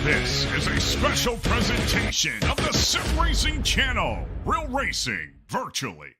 This is a special presentation of the Sim Racing Channel. Real racing, virtually.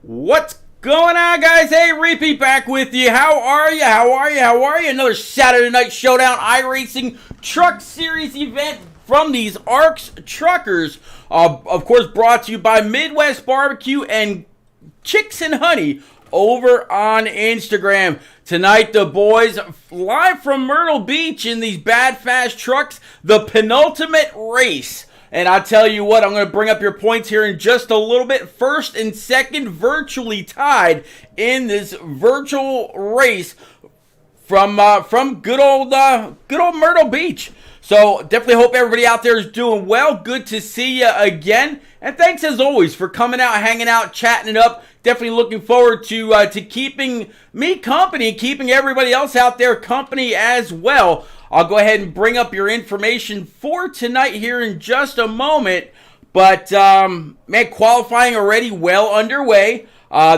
What's going on, guys? Hey, Repeat back with you. How are you? Another Saturday Night Showdown iRacing Truck Series event from these ARCS truckers. Of course, brought to you by Midwest Barbecue and Chicks and Honey over on Instagram. Tonight, the boys live from Myrtle Beach in these bad fast trucks, the penultimate race. And I tell you what, I'm going to bring up your points here in just a little bit. First and second virtually tied in this virtual race from good old Myrtle Beach. So definitely hope everybody out there is doing well. Good to see you again. And thanks as always for coming out, hanging out, chatting it up. Definitely looking forward to keeping me company, keeping everybody else out there company as well. I'll go ahead and bring up your information for tonight here in just a moment. But, man, qualifying already well underway.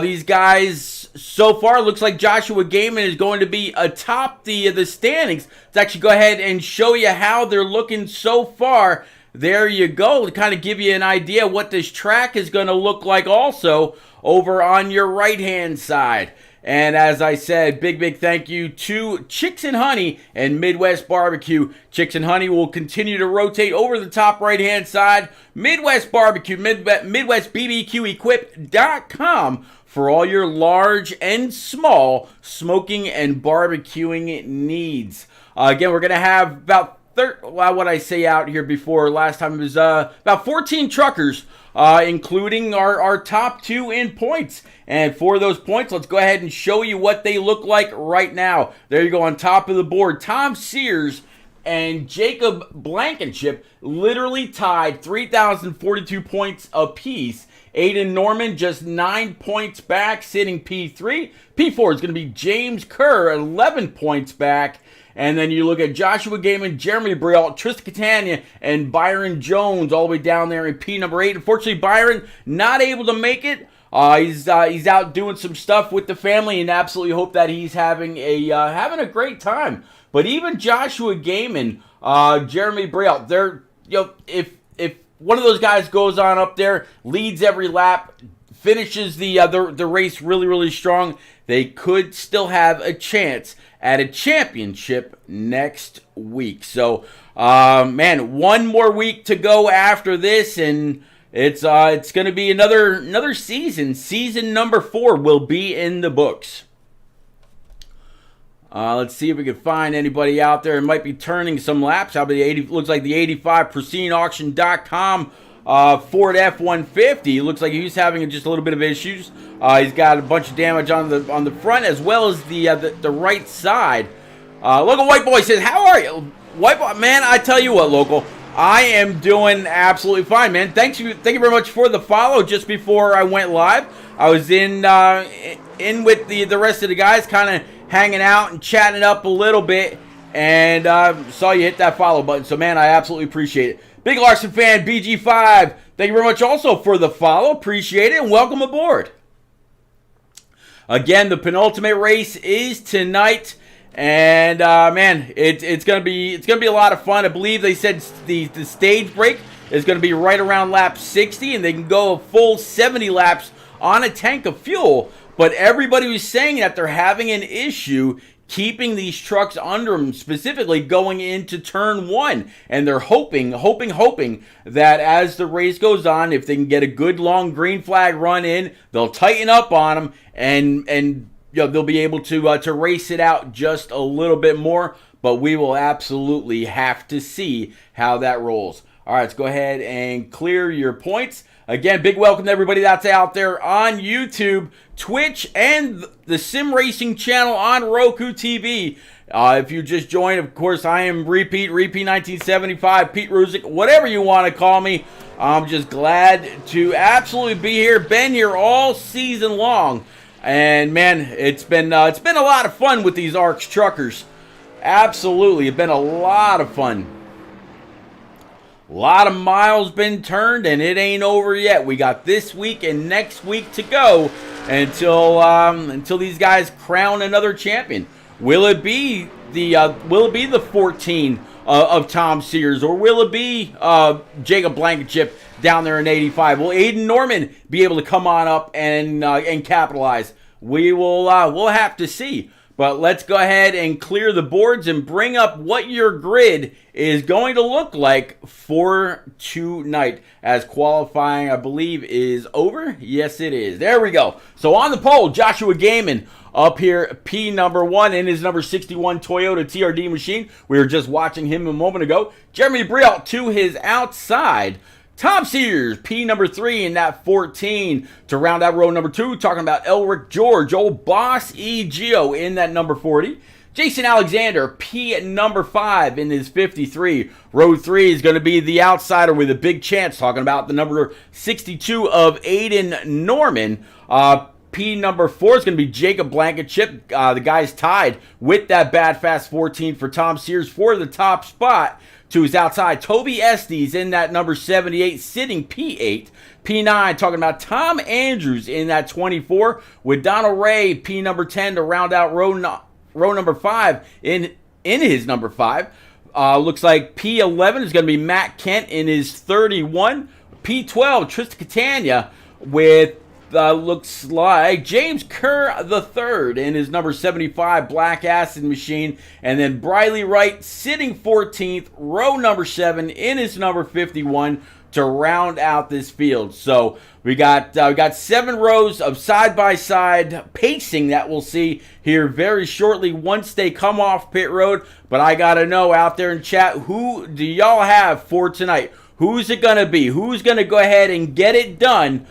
These guys, so far, looks like Joshua Gaiman is going to be atop the standings. Let's actually go ahead and show you how they're looking so far. There you go, to kind of give you an idea what this track is going to look like also over on your right-hand side. And as I said, big thank you to Chicks and Honey and Midwest Barbecue. Chicks and Honey will continue to rotate over the top right-hand side. Midwest Barbecue, MidwestBBQEquip.com for all your large and small smoking and barbecuing needs. Again, we're going to have about what I say out here before last time, it was about 14 truckers, including our top two in points. And for those points, let's go ahead and show you what they look like right now. There you go on top of the board. Tom Sears and Jacob Blankenship literally tied 3,042 points apiece Aiden Norman just 9 points back, sitting P3. P4 is going to be James Kerr, 11 points back. And then you look at Joshua Gaiman, Jeremy Brialt, Tristan Catania, and Byron Jones all the way down there in P number 8. Unfortunately, Byron not able to make it. He's out doing some stuff with the family, and absolutely hope that he's having a great time. But even Joshua Gaiman, Jeremy Brialt, they're, if one of those guys goes on up there, leads every lap, finishes the race really, really strong, they could still have a chance at a championship next week. So, man, one more week to go after this, and it's going to be another season. Season number 4 will be in the books. Let's see if we can find anybody out there. It might be turning some laps. Looks like the 85 PrecisionAuction.com Ford F-150. Looks like he's having just a little bit of issues. He's got a bunch of damage on the front as well as the right side. Local White Boy says, "How are you, White Boy?" Man, I tell you what, Local, I am doing absolutely fine, man. Thank you very much for the follow. Just before I went live, I was in with the rest of the guys, kind of hanging out and chatting it up a little bit, and saw you hit that follow button. So, man, I absolutely appreciate it. Big Larson fan, BG5, thank you very much also for the follow. Appreciate it, and welcome aboard. Again, the penultimate race is tonight, and man, it's gonna be a lot of fun. I believe they said the stage break is gonna be right around lap 60, and they can go a full 70 laps on a tank of fuel. But everybody was saying that they're having an issue keeping these trucks under them, specifically going into turn 1. And they're hoping that as the race goes on, if they can get a good long green flag run in, they'll tighten up on them and they'll be able to race it out just a little bit more. But we will absolutely have to see how that rolls. All right, let's go ahead and clear your points. Again, big welcome to everybody that's out there on YouTube, Twitch, and the Sim Racing channel on Roku TV. If you just joined, of course, I am Repeat 1975, Pete Ruzick, whatever you want to call me. I'm just glad to absolutely be here. Been here all season long, and man, it's been a lot of fun with these ARCS truckers. Absolutely, it's been a lot of fun. A lot of miles been turned, and it ain't over yet. We got this week and next week to go until these guys crown another champion. Will it be the 14 of Tom Sears, or will it be Jacob Blankenship down there in 85? Will Aiden Norman be able to come on up and capitalize? We'll have to see. But let's go ahead and clear the boards and bring up what your grid is going to look like for tonight, as qualifying, I believe, is over. Yes, it is. There we go. So on the pole, Joshua Gaiman up here, P number 1 in his number 61 Toyota TRD machine. We were just watching him a moment ago. Jeremy Brialt to his outside. Tom Sears, P number 3 in that 14 to round out row number 2. Talking about Elric George, old Boss E. Geo in that number 40. Jason Alexander, P number 5 in his 53. Row 3 is going to be the outsider with a big chance. Talking about the number 62 of Aiden Norman. P number 4 is going to be Jacob Blankenship. The guy's tied with that Bad Fast 14 for Tom Sears for the top spot. To his outside, Toby Estes in that number 78, sitting P8. P9, talking about Tom Andrews in that 24, with Donald Ray, P number 10, to round out row number 5 in his number 5. Looks like P11 is going to be Matt Kent in his 31. P12, Tristan Catania with looks like James Kerr the third in his number 75 Black Acid Machine, and then Briley Wright sitting 14th, row number 7 in his number 51 to round out this field. So we got 7 rows of side-by-side pacing that we'll see here very shortly once they come off pit road. But I gotta know out there in chat, who do y'all have for tonight? Who's it gonna be? Who's gonna go ahead and get it done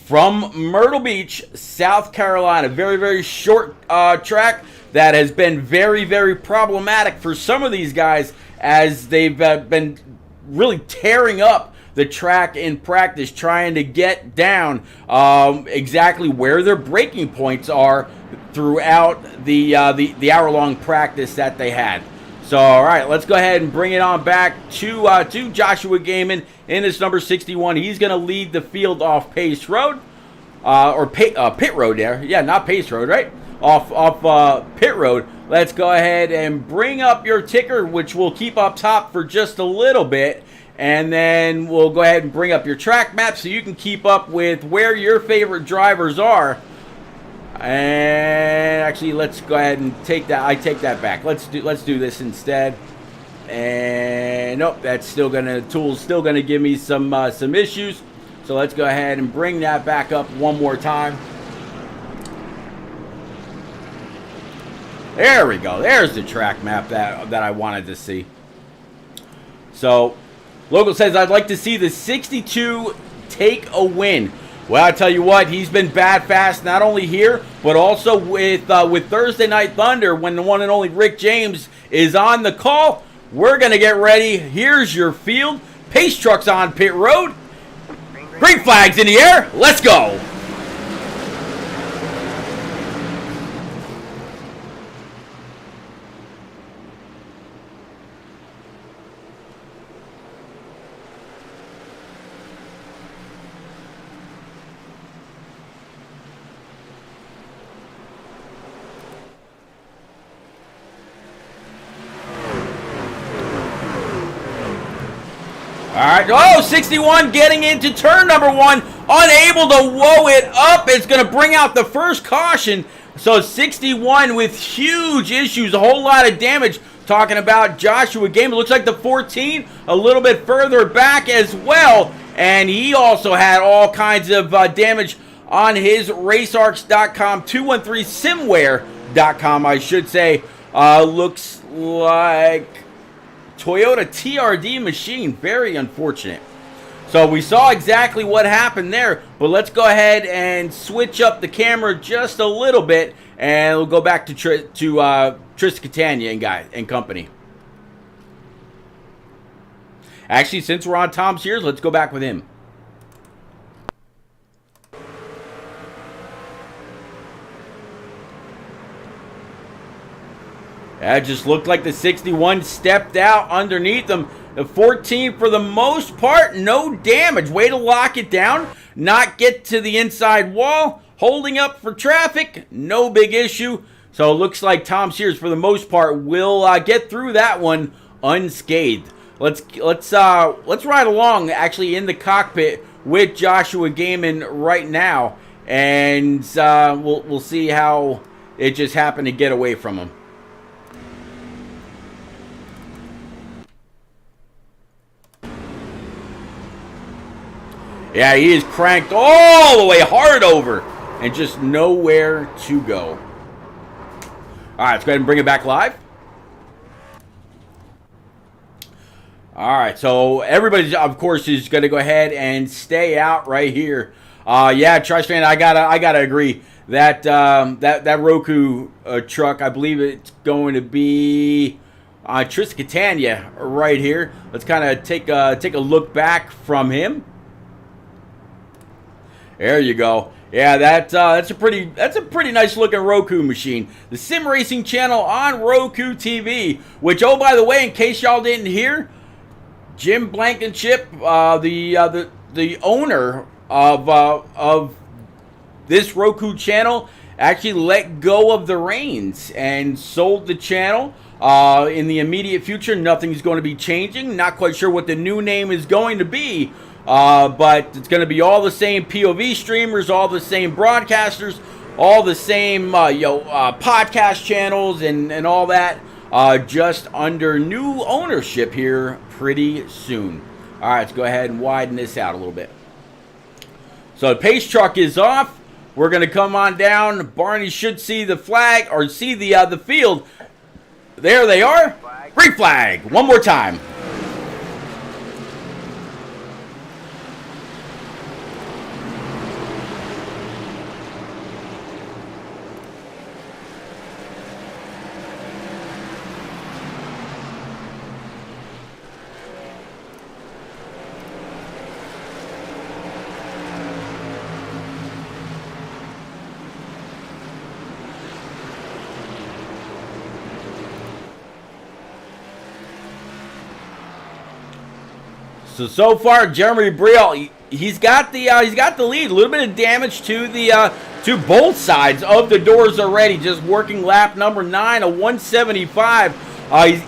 from Myrtle Beach, South Carolina? Very, very short track that has been very, very problematic for some of these guys, as they've been really tearing up the track in practice, trying to get down exactly where their braking points are throughout the hour-long practice that they had. So, all right, let's go ahead and bring it on back to Joshua Gaiman in this number 61. He's going to lead the field off Pace Road, Pit Road there. Yeah, not Pace Road, right? Off Pit Road. Let's go ahead and bring up your ticker, which we'll keep up top for just a little bit. And then we'll go ahead and bring up your track map so you can keep up with where your favorite drivers are. And actually, let's go ahead and take that. I take that back. Let's do this instead. And nope, that's still tool's still gonna give me some issues. So let's go ahead and bring that back up one more time. There we go. There's the track map that I wanted to see. So, Local says, I'd like to see the 62 take a win. Well, I tell you what, he's been bad fast, not only here, but also with Thursday Night Thunder when the one and only Rick James is on the call. We're going to get ready. Here's your field. Pace trucks on pit road. Green flags in the air. Let's go. All right, oh, 61 getting into turn number 1, unable to whoa it up. It's going to bring out the first caution. So 61 with huge issues, a whole lot of damage. Talking about Joshua Game, it looks like the 14 a little bit further back as well. And he also had all kinds of damage on his RaceArcs.com, 213simware.com, I should say. Looks like Toyota TRD machine. Very unfortunate. So we saw exactly what happened there, but let's go ahead and switch up the camera just a little bit, and we'll go back to Tris Catania and company. Actually, since we're on Tom Sears, let's go back with him. That just looked like the 61 stepped out underneath them. The 14, for the most part, no damage. Way to lock it down, not get to the inside wall. Holding up for traffic, no big issue. So it looks like Tom Sears, for the most part, will get through that one unscathed. Let's ride along, actually, in the cockpit with Joshua Gaiman right now, and we'll see how it just happened to get away from him. Yeah, he is cranked all the way hard over and just nowhere to go. All right, let's go ahead and bring it back live. All right, so everybody, of course, is going to go ahead and stay out right here. Yeah, Trish fan, I gotta agree that that Roku truck, I believe it's going to be Tris Catania right here. Let's kind of take a look back from him. There you go. Yeah, that's a pretty nice looking Roku machine. The Sim Racing channel on Roku TV. Which, oh, by the way, in case y'all didn't hear, Jim Blankenship, the owner of this Roku channel, actually let go of the reins and sold the channel. In the immediate future, nothing's going to be changing. Not quite sure what the new name is going to be. But it's going to be all the same POV streamers, all the same broadcasters, all the same podcast channels and all that, just under new ownership here pretty soon. All right, let's go ahead and widen this out a little bit. So the pace truck is off. We're going to come on down. Barney should see the flag or see the field. There they are. Green flag. One more time. So far, Jeremy Briel, he's got the lead. A little bit of damage to the to both sides of the doors already. Just working lap number 9, a 175.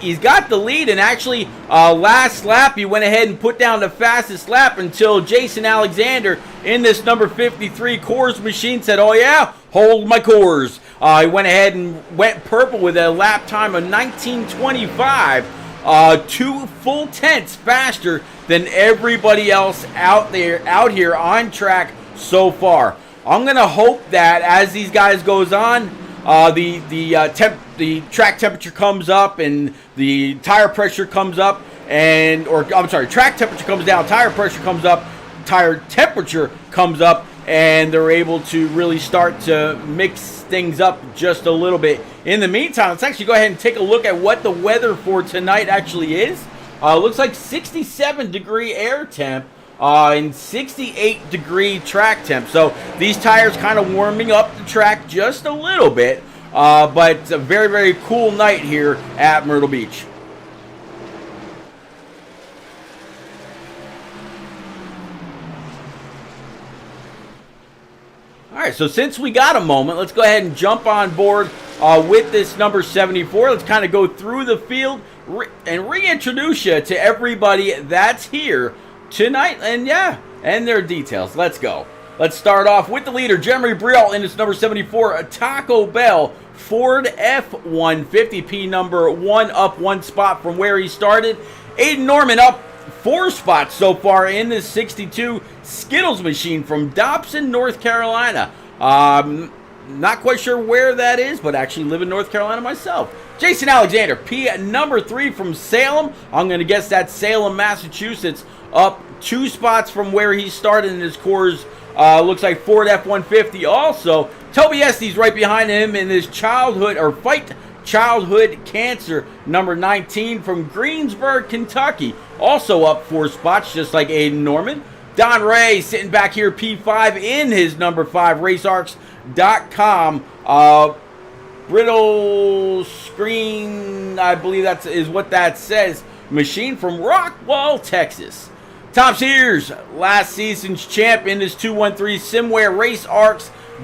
He's got the lead, and actually, last lap he went ahead and put down the fastest lap until Jason Alexander in this number 53 Coors machine said, "Oh yeah, hold my Coors." He went ahead and went purple with a lap time of 19:25. 2 full tenths faster than everybody else out here on track so far. I'm gonna hope that as these guys goes on, the track temperature comes up and the tire pressure comes up, track temperature comes down, tire pressure comes up, tire temperature comes up, and they're able to really start to mix things up just a little bit. In the meantime, let's actually go ahead and take a look at what the weather for tonight actually is. Looks like 67-degree air temp and 68-degree track temp. So these tires kind of warming up the track just a little bit, but it's a very, very cool night here at Myrtle Beach. All right, so since we got a moment, let's go ahead and jump on board with this number 74. Let's kind of go through the field and reintroduce you to everybody that's here tonight, and their details. Let's go. Let's start off with the leader, Jeremy Briel, in his number 74, a Taco Bell Ford F-150, P number 1, up 1 spot from where he started. Aiden Norman up 4 spots so far in this 62 Skittles machine from Dobson, North Carolina. Not quite sure where that is, but actually live in North Carolina myself. Jason Alexander, P number 3 from Salem. I'm going to guess that's Salem, Massachusetts, up 2 spots from where he started in his Coors. Looks like Ford F-150 also. Toby Estes right behind him in his Fight Childhood Cancer, number 19 from Greensburg, Kentucky. Also up 4 spots, just like Aiden Norman. Don Ray sitting back here, P5 in his number 5, RaceArcs.com. Brittle screen, I believe that is what that says. Machine from Rockwall, Texas. Tom Sears, last season's champ in his 213 Simware,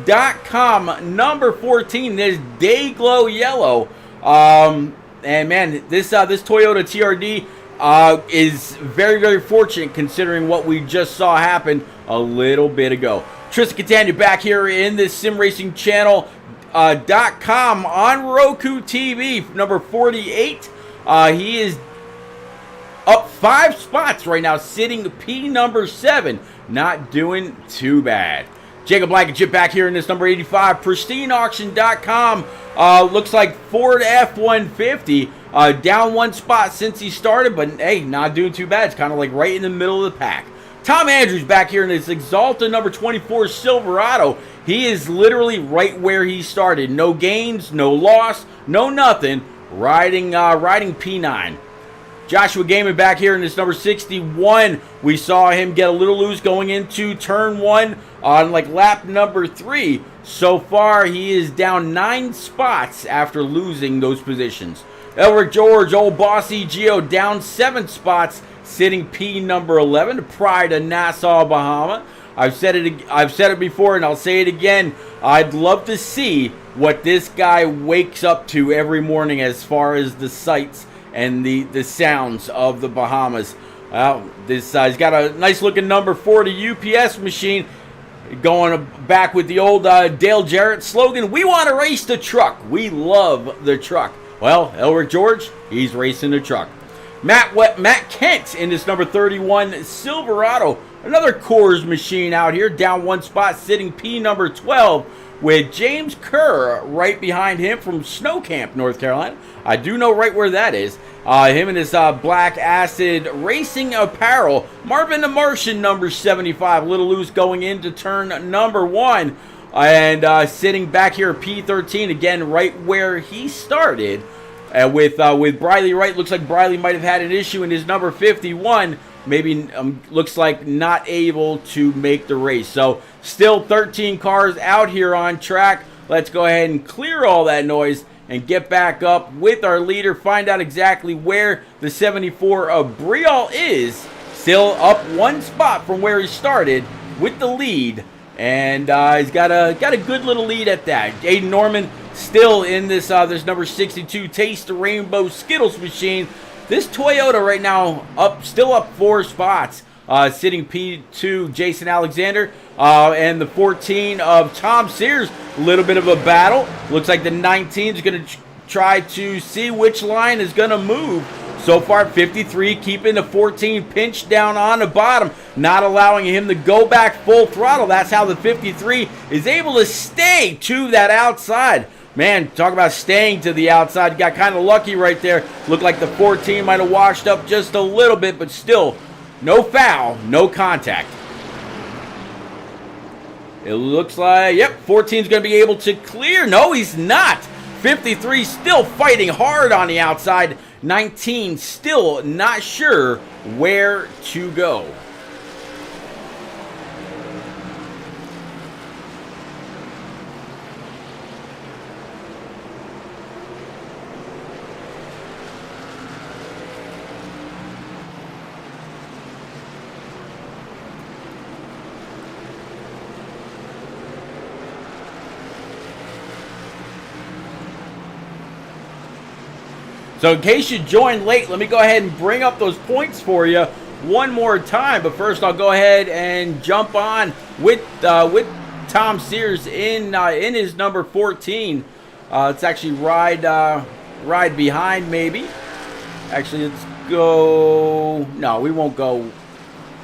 RaceArcs.com, number 14. This Dayglow Yellow. And man, this Toyota TRD is very, very fortunate considering what we just saw happen a little bit ago. Tristan Catania back here in this Sim Racing Channel .com on Roku TV, number 48. He is up 5 spots right now, sitting P number 7. Not doing too bad. Jacob Blankenship back here in this number 85, pristineauction.com. Looks like Ford F-150, down 1 spot since he started, but hey, not doing too bad. It's kind of like right in the middle of the pack. Tom Andrews back here in this Exalta number 24 Silverado. He is literally right where he started. No gains, no loss, no nothing. Riding P9. Joshua Gaiman back here in this number 61. We saw him get a little loose going into turn 1 on like lap number 3. So far, he is down 9 spots after losing those positions. Elric George, old bossy Geo, down 7 spots, sitting P number 11. Pride of Nassau, Bahama. I've said it before, and I'll say it again. I'd love to see what this guy wakes up to every morning as far as the sights and the sounds of the Bahamas. He's got a nice looking number 40 UPS machine, going back with the old Dale Jarrett slogan, "We want to race the truck. We love the truck." Well, Elric George, he's racing the truck. Matt Kent in this number 31 Silverado, another Coors machine out here, down 1 spot, sitting P number 12, with James Kerr right behind him from Snow Camp, North Carolina. I do know right where that is. Him and his Black Acid Racing Apparel. Marvin the Martian, number 75, a little loose going into turn number 1. And sitting back here, P13, again, right where he started. With Briley Wright. Looks like Briley might have had an issue in his number 51. Maybe looks like not able to make the race. So still 13 cars out here on track. Let's go ahead and clear all that noise and get back up with our leader. Find out exactly where the 74 of Briel is still up 1 spot from where he started with the lead. And he's got a good little lead at that. Aiden Norman still in this number 62 Taste the Rainbow Skittles machine. This Toyota right now still up 4 spots. Sitting P2 Jason Alexander and the 14 of Tom Sears. A little bit of a battle. Looks like the 19 is going to try to see which line is going to move. So far, 53 keeping the 14 pinched down on the bottom, not allowing him to go back full throttle. That's how the 53 is able to stay to that outside. Man, talk about staying to the outside. Got kind of lucky right there. Looked like the 14 might have washed up just a little bit, but still, no foul, no contact. It looks like, yep, 14 is going to be able to clear. No, he's not. 53 still fighting hard on the outside. 19 still not sure where to go. So in case you joined late, let me go ahead and bring up those points for you one more time. But first, I'll go ahead and jump on with Tom Sears in his number 14. Let's actually ride behind maybe. Actually, let's go. No, we won't go.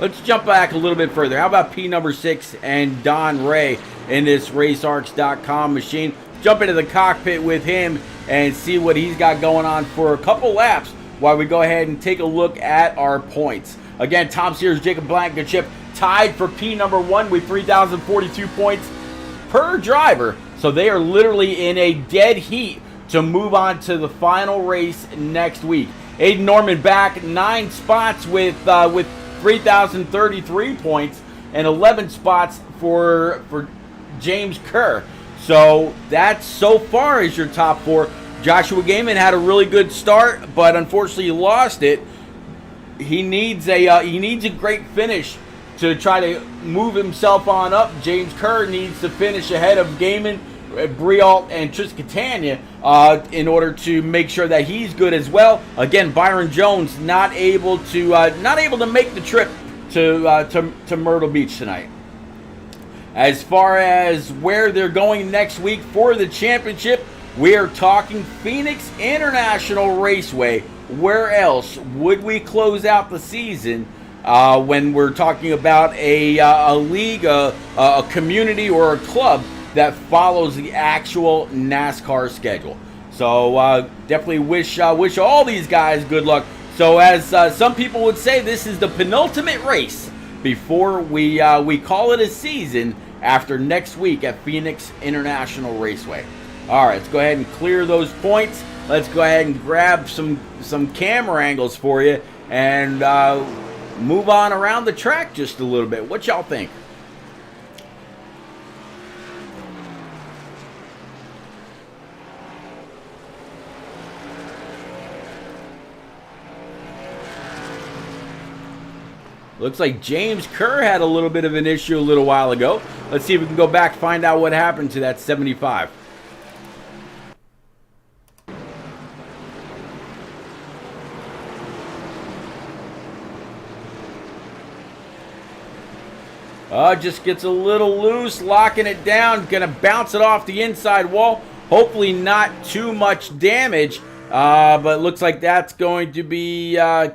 Let's jump back a little bit further. How about P number 6 and Don Ray in this RaceArcs.com machine? Jump into the cockpit with him and see what he's got going on for a couple laps while we go ahead and take a look at our points. Again, Tom Sears, Jacob Blankenship tied for P number 1 with 3,042 points per driver. So they are literally in a dead heat to move on to the final race next week. Aiden Norman back 9 spots with 3,033 points and 11 spots for James Kerr. So that so far is your top 4. Joshua Gaiman had a really good start, but unfortunately lost it. He needs a great finish to try to move himself on up. James Kerr needs to finish ahead of Gaiman, Brialt, and Triscatania in order to make sure that he's good as well. Again, Byron Jones not able to make the trip to Myrtle Beach tonight. As far as where they're going next week for the championship, we are talking Phoenix International Raceway. Where else would we close out the season when we're talking about a league, a community, or a club that follows the actual NASCAR schedule? So definitely wish all these guys good luck. So as some people would say, this is the penultimate race before we call it a season after next week at Phoenix International Raceway. All right, let's go ahead and clear those points. Let's go ahead and grab some camera angles for you and move on around the track just a little bit. What y'all think? Looks like James Kerr had a little bit of an issue a little while ago. Let's see if we can go back and find out what happened to that 75. Just gets a little loose, locking it down. Gonna bounce it off the inside wall. Hopefully not too much damage, but looks like that's going to be a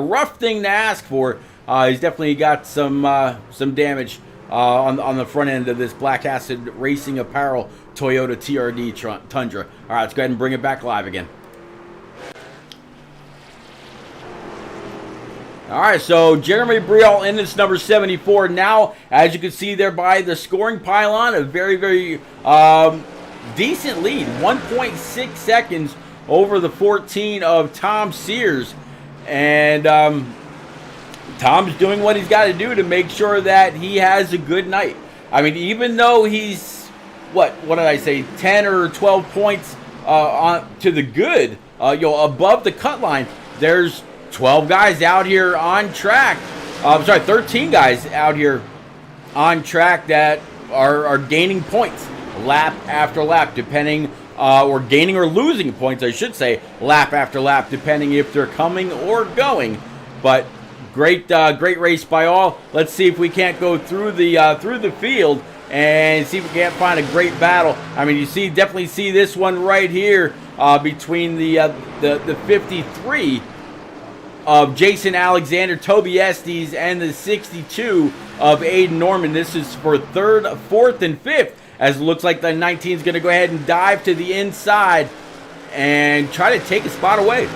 rough thing to ask for. He's definitely got some damage on the front end of this Black Acid Racing Apparel Toyota TRD Tundra. All right, let's go ahead and bring it back live again. All right, so Jeremy Brial in this number 74. Now, as you can see there by the scoring pylon, a very, very decent lead. 1.6 seconds over the 14 of Tom Sears. And Tom's doing what he's got to do to make sure that he has a good night. I mean, even though he's, what did I say, 10 or 12 points on to the good, above the cut line, there's 12 guys out here on track. I'm sorry, 13 guys out here on track that are gaining points lap after lap, depending, or gaining or losing points, I should say, lap after lap, depending if they're coming or going. But great race by all. Let's see if we can't go through the field and see if we can't find a great battle. I mean, definitely see this one right here between the 53 of Jason Alexander, Toby Estes, and the 62 of Aiden Norman. This is for third, fourth, and fifth, as it looks like the 19 is going to go ahead and dive to the inside and try to take a spot away.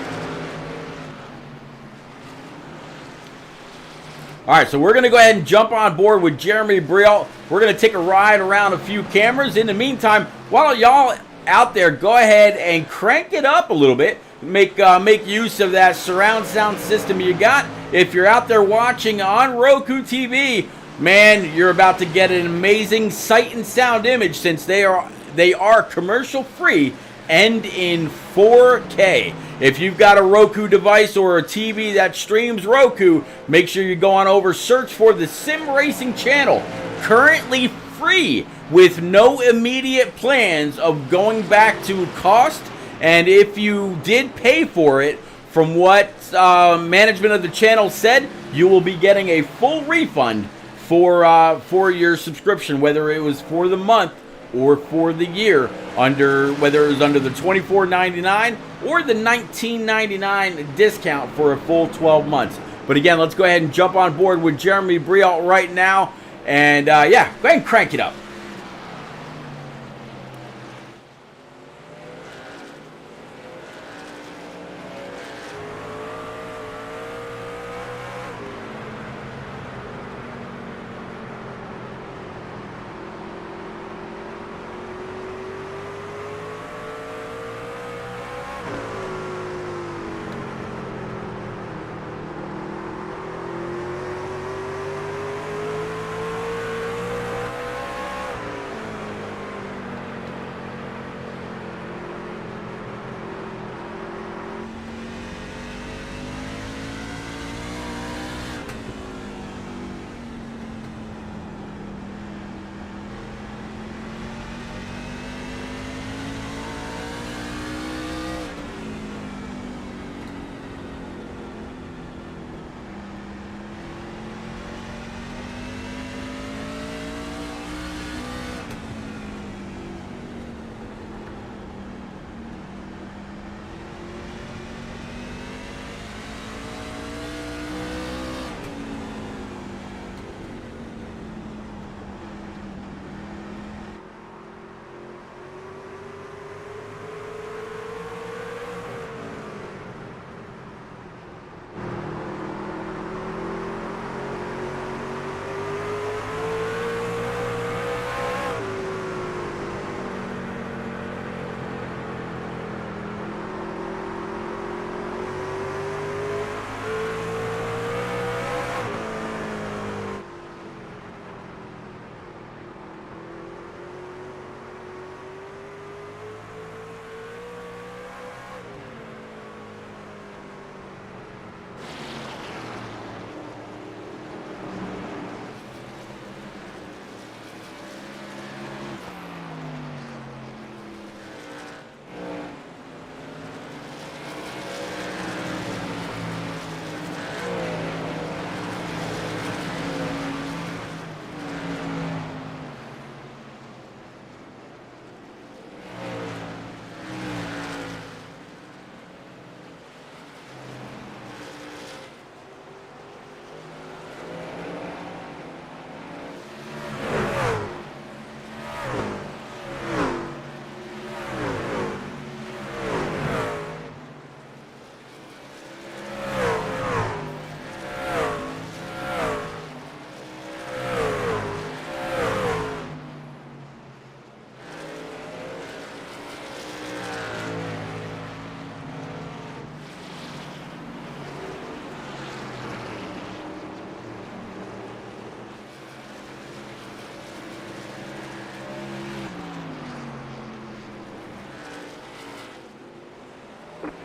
All right, so we're going to go ahead and jump on board with Jeremy Briel. We're going to take a ride around a few cameras. In the meantime, why don't y'all out there go ahead and crank it up a little bit. Make use of that surround sound system you got. If you're out there watching on Roku TV, man, you're about to get an amazing sight and sound image, since they are commercial free and in 4K. If you've got a Roku device or a TV that streams Roku, make sure you go on over, search for the Sim Racing channel. Currently free, with no immediate plans of going back to cost. And if you did pay for it, from what management of the channel said, you will be getting a full refund for your subscription, whether it was for the month or for the year, whether it was under the $24.99 or the $19.99 discount for a full 12 months. But again, let's go ahead and jump on board with Jeremy Briel right now. And yeah, go ahead and crank it up.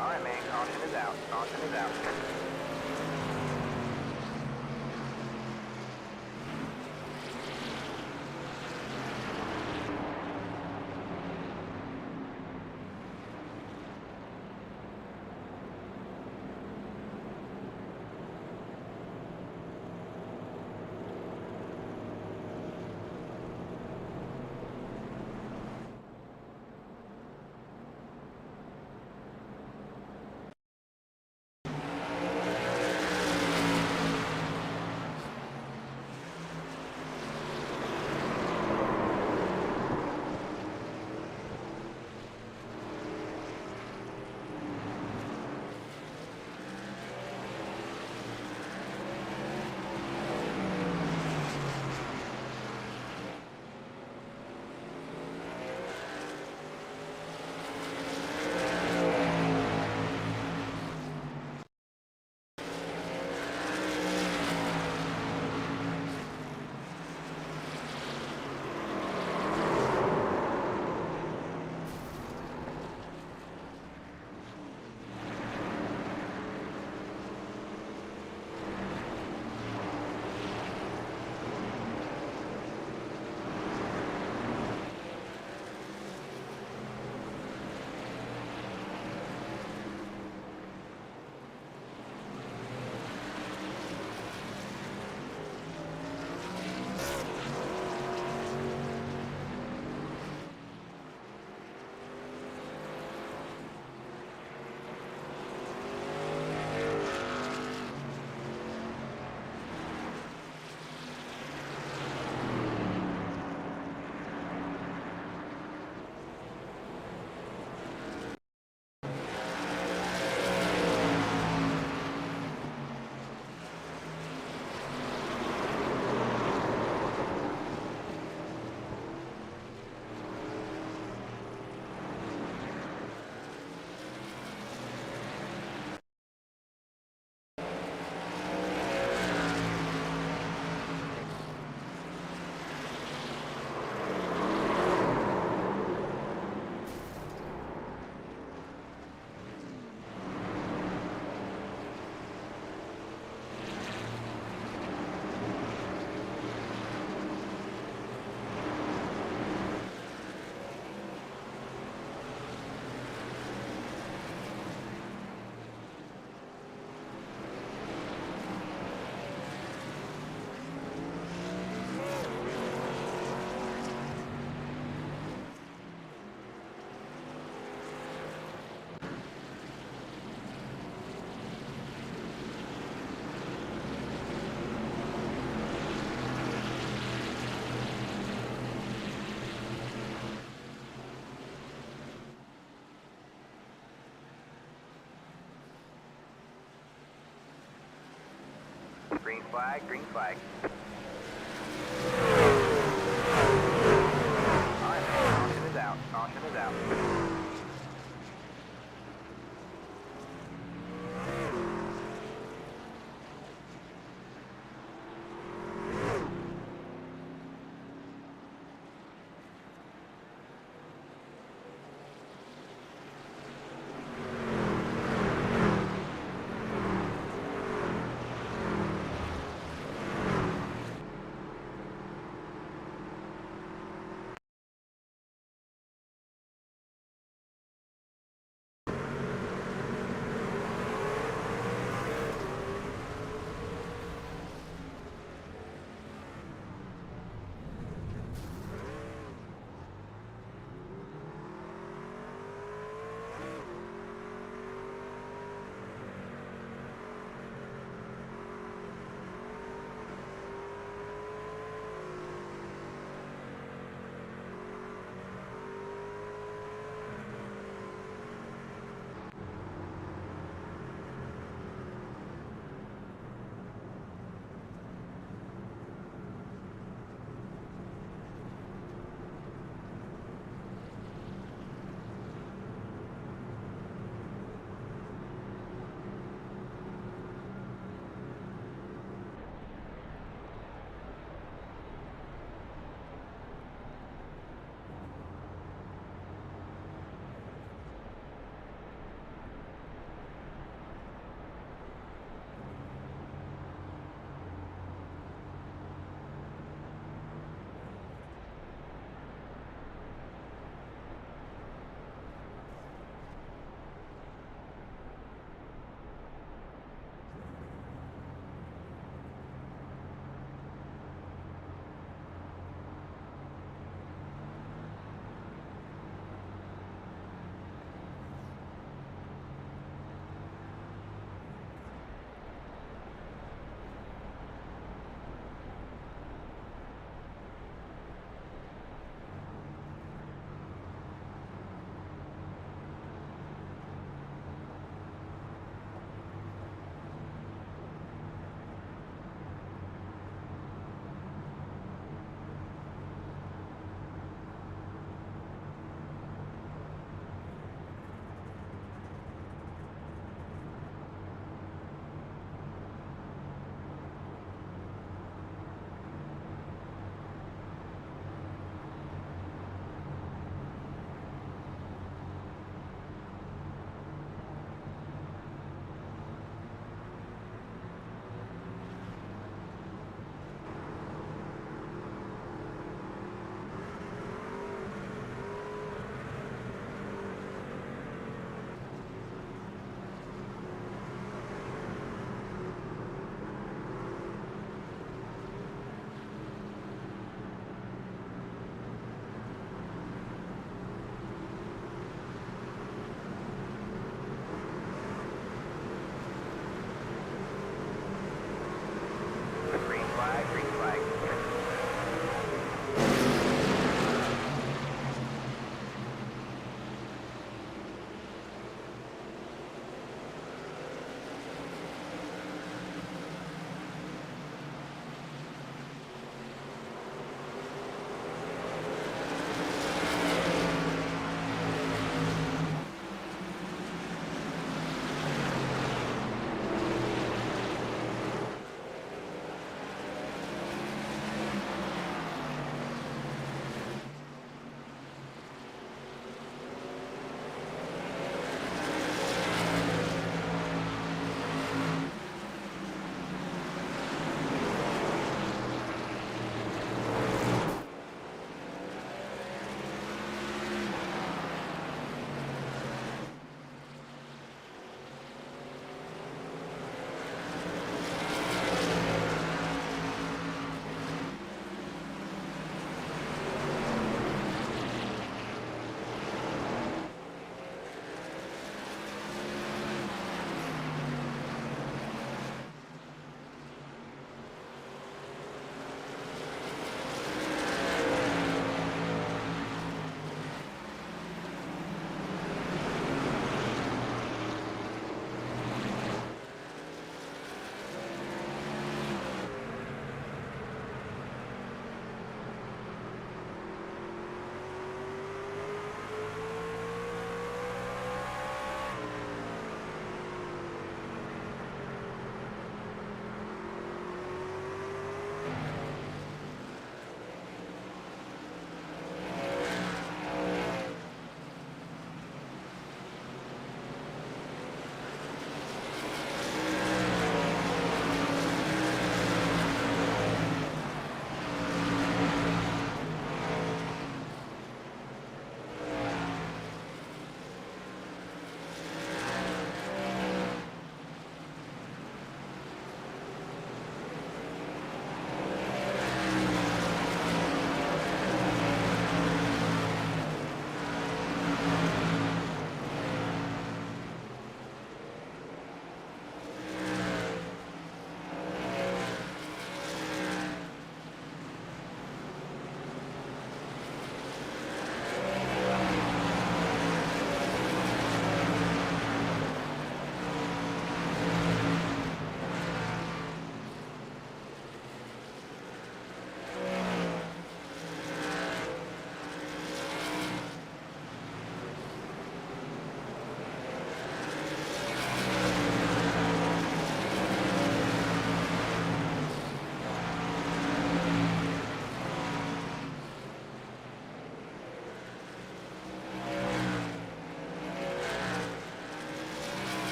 All right, man. Caution is out. Caution is out. flag, green flag. Alright, caution is out, caution is out.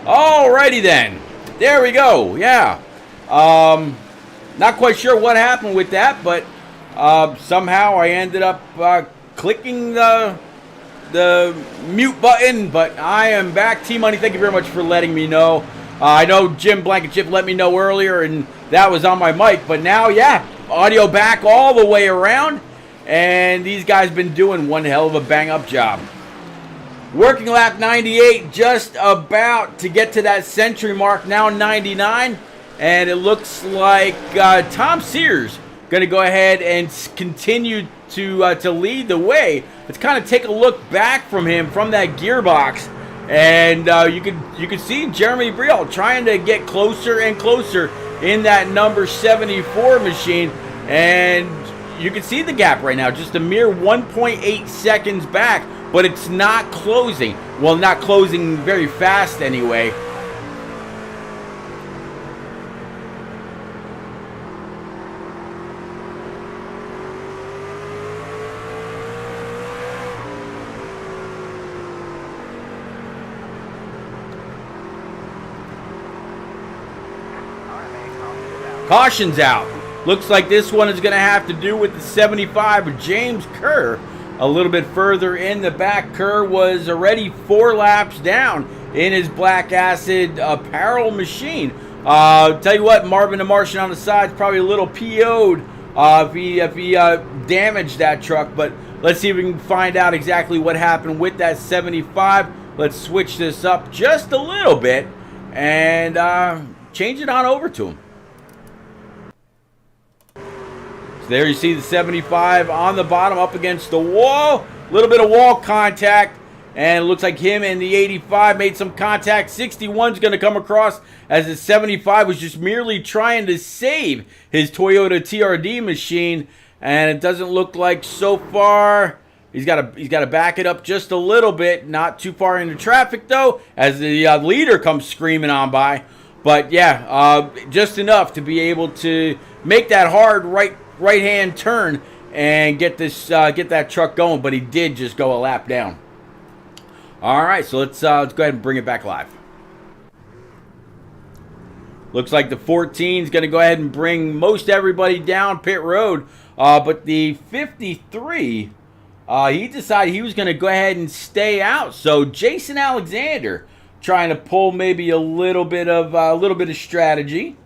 Alrighty then. There we go. Yeah. Not quite sure what happened with that, but somehow I ended up clicking the mute button. But I am back. T-Money, thank you very much for letting me know. I know Jim Blanket Chip let me know earlier, and that was on my mic. But now, yeah, audio back all the way around. And these guys been doing one hell of a bang-up job. Working lap 98, just about to get to that century mark, now 99. And it looks like Tom Sears going to go ahead and continue to lead the way. Let's kind of take a look back from him, from that gearbox. And you can see Jeremy Briel trying to get closer and closer in that number 74 machine. And you can see the gap right now, just a mere 1.8 seconds back. But it's not closing. Well, not closing very fast anyway. Caution's out. Looks like this one is going to have to do with the 75 of James Kerr. A little bit further in the back, Kerr was already 4 laps down in his black acid apparel machine. Tell you what, Marvin the Martian on the side is probably a little PO'd if he damaged that truck. But let's see if we can find out exactly what happened with that 75. Let's switch this up just a little bit and change it on over to him. There you see the 75 on the bottom up against the wall. A little bit of wall contact. And it looks like him and the 85 made some contact. 61's going to come across as the 75 was just merely trying to save his Toyota TRD machine. And it doesn't look like so far. He's got to back it up just a little bit. Not too far into traffic, though, as the leader comes screaming on by. But, yeah, just enough to be able to make that hard right-hand turn and get that truck going, but he did just go a lap down. All right, so let's go ahead and bring it back live. Looks like the 14 is going to go ahead and bring most everybody down pit road, but the 53, he decided he was going to go ahead and stay out. So Jason Alexander trying to pull maybe a little bit of strategy.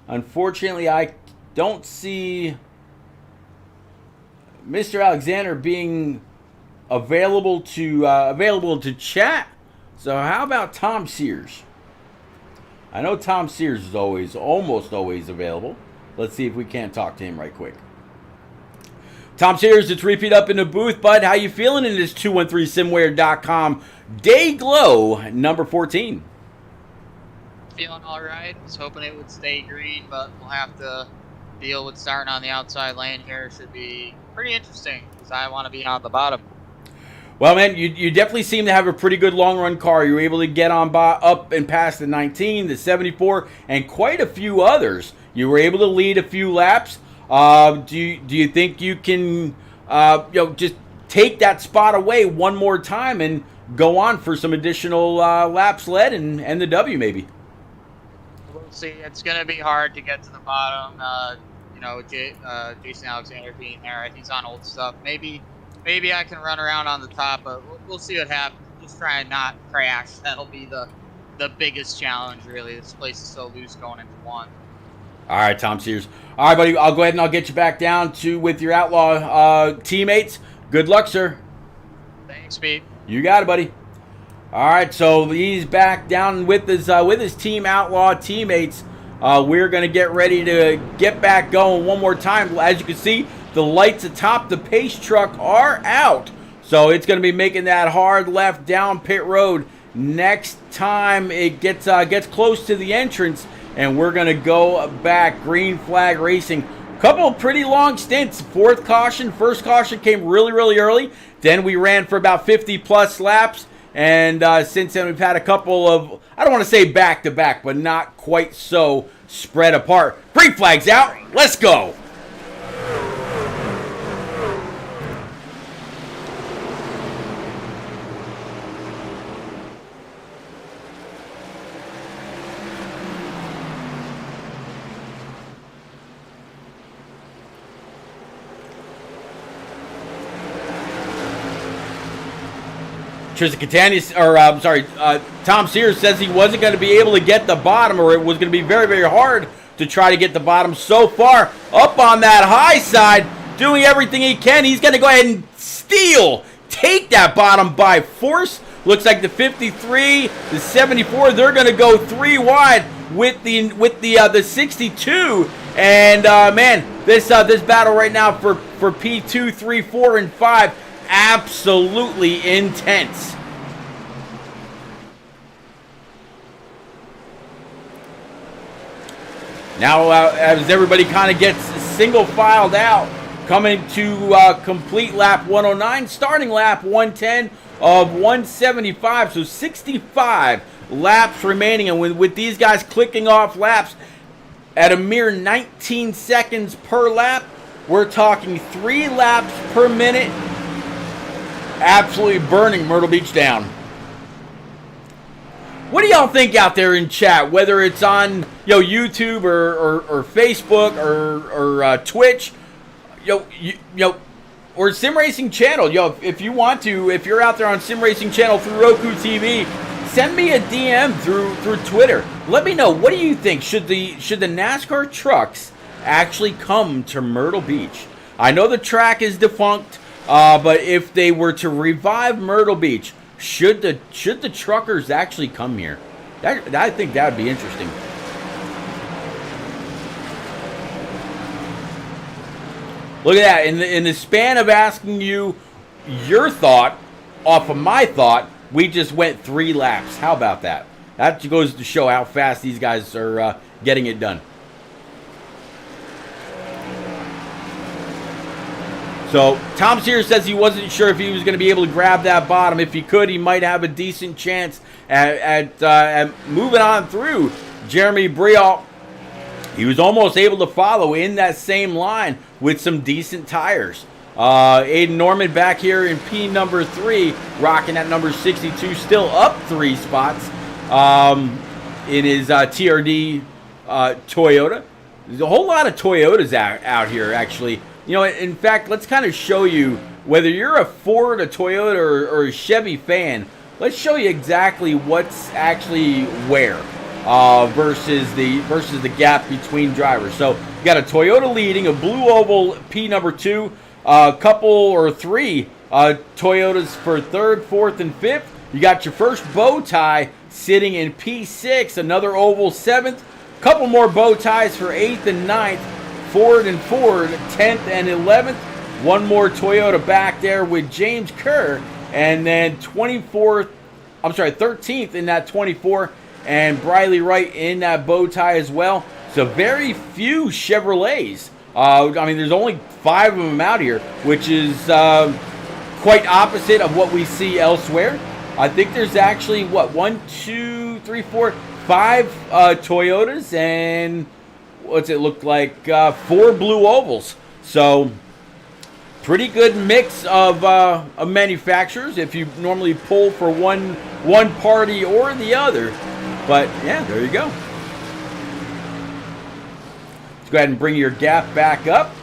Unfortunately, I don't see Mr. Alexander being available to chat. So how about Tom Sears? I know Tom Sears is almost always available. Let's see if we can't talk to him right quick. Tom Sears, it's repeat up in the booth, bud. How you feeling in this 213simware.com day glow number 14? Feeling all right. Was hoping it would stay green, but we'll have to deal with starting on the outside lane here. Should be pretty interesting because I want to be on the bottom. Well, man, you definitely seem to have a pretty good long-run car. You were able to get on up and past the 19, the 74, and quite a few others. You were able to lead a few laps. Do you think you can just take that spot away one more time and go on for some additional laps led and the W maybe? We'll see. It's going to be hard to get to the bottom. Jason Alexander being there, he's on old stuff. Maybe I can run around on the top, but we'll see what happens. Just try and not crash. That'll be the biggest challenge, really. This place is so loose going into one. All right, Tom Sears. All right, buddy, I'll go ahead and I'll get you back down with your Outlaw teammates. Good luck, sir. Thanks, Pete. You got it, buddy. All right, so he's back down with his Team Outlaw teammates. We're going to get ready to get back going one more time. As you can see, the lights atop the pace truck are out. So it's going to be making that hard left down pit road. Next time it gets close to the entrance, and we're going to go back. Green flag racing. Couple of pretty long stints. First caution came really, really early. Then we ran for about 50-plus laps. And since then, we've had a couple of, I don't want to say back-to-back, but not quite so spread apart. Green flag's out. Let's go. Tristan Catania, or I'm sorry, Tom Sears says he wasn't going to be able to get the bottom, or it was going to be very, very hard to try to get the bottom. So far, up on that high side, doing everything he can. He's going to go ahead and take that bottom by force. Looks like the 53, the 74, they're going to go 3 wide with the 62. And man, this battle right now for P2, 3, 4, and 5, absolutely intense. Now, as everybody kind of gets single filed out, coming to complete lap 109, starting lap 110 of 175, so 65 laps remaining, and with these guys clicking off laps at a mere 19 seconds per lap, we're talking 3 laps per minute, absolutely burning Myrtle Beach down. What do y'all think out there in chat, whether it's on YouTube or Facebook or Twitch, or Sim Racing Channel? If you want to, if you're out there on Sim Racing Channel through Roku TV, send me a DM through Twitter. Let me know, what do you think? Should the NASCAR trucks actually come to Myrtle Beach? I know the track is defunct, but if they were to revive Myrtle Beach, should the truckers actually come here? I think that would be interesting. Look at that. In the span of asking you your thought off of my thought, we just went 3 laps. How about that? That goes to show how fast these guys are getting it done. So, Tom Sears says he wasn't sure if he was going to be able to grab that bottom. If he could, he might have a decent chance at moving on through Jeremy Briault. He was almost able to follow in that same line with some decent tires. Aiden Norman back here in P number 3, rocking at number 62, still up 3 spots in his TRD Toyota. There's a whole lot of Toyotas out here, actually. In fact, let's kind of show you, whether you're a Ford, a Toyota, or a Chevy fan, let's show you exactly what's actually where versus the gap between drivers. So you got a Toyota leading, a blue oval P number 2, a couple or 3 Toyotas for 3rd, 4th, and 5th. You got your first bow tie sitting in P6, another oval 7th, couple more bow ties for 8th and 9th. Ford, 10th and 11th. One more Toyota back there with James Kerr. And then 13th in that 24. And Briley Wright in that bow tie as well. So very few Chevrolets. There's only 5 of them out here, which is quite opposite of what we see elsewhere. I think there's actually, 5 Toyotas and... what's it look like? 4 blue ovals. So pretty good mix of manufacturers if you normally pull for one party or the other. But yeah, there you go. Let's go ahead and bring your gap back up.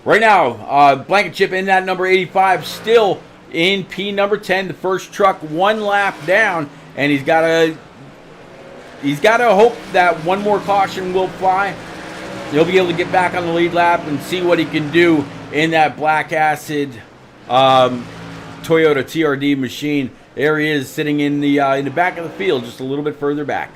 Right now, Blanket Chip in that number 85, still in P number 10. The first truck 1 lap down, and he's got to hope that one more caution will fly. He'll be able to get back on the lead lap and see what he can do in that black acid Toyota TRD machine. There he is, sitting in the back of the field, just a little bit further back.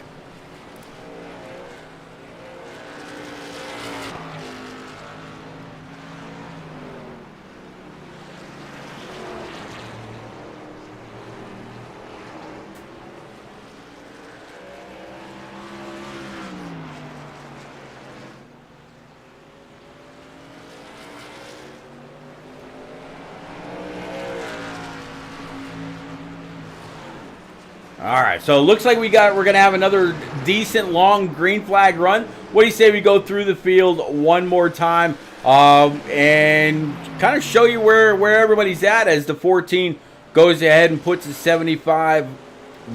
All right, so it looks like we're going to have another decent long green flag run. What do you say we go through the field one more time and kind of show you where everybody's at as the 14 goes ahead and puts a 75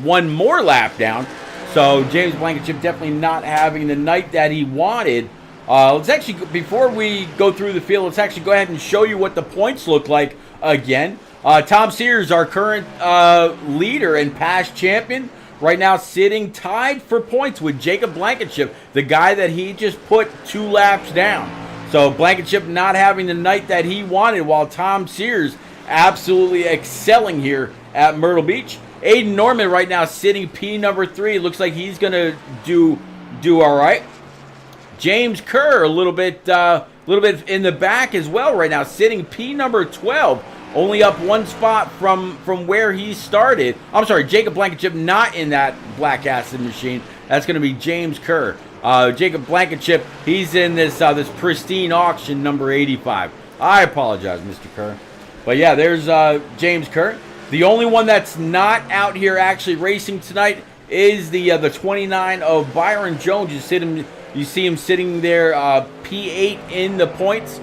one more lap down. So James Blankenship definitely not having the night that he wanted. Let's actually, before we go through the field, let's actually go ahead and show you what the points look like again. Tom Sears, our current leader and past champion, right now sitting tied for points with Jacob Blankenship, the guy that he just put 2 laps down. So Blankenship not having the night that he wanted, while Tom Sears absolutely excelling here at Myrtle Beach. Aiden Norman right now sitting P number 3. Looks like he's going to do all right. James Kerr a little bit in the back as well right now, sitting P number 12. Only up 1 spot from where he started. I'm sorry, Jacob Blankenship not in that black acid machine. That's going to be James Kerr. Jacob Blankenship, he's in this pristine auction number 85. I apologize, Mr. Kerr. But yeah, there's James Kerr. The only one that's not out here actually racing tonight is the 29 of Byron Jones. You see him sitting there, P8 in the points.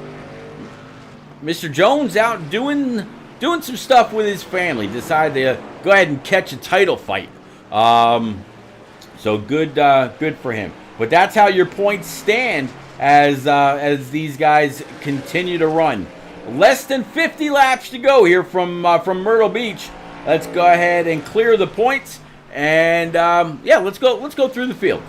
Mr. Jones out doing some stuff with his family. Decided to go ahead and catch a title fight. So good for him. But that's how your points stand as these guys continue to run. Less than 50 laps to go here from Myrtle Beach. Let's go ahead and clear the points, and yeah, let's go through the field.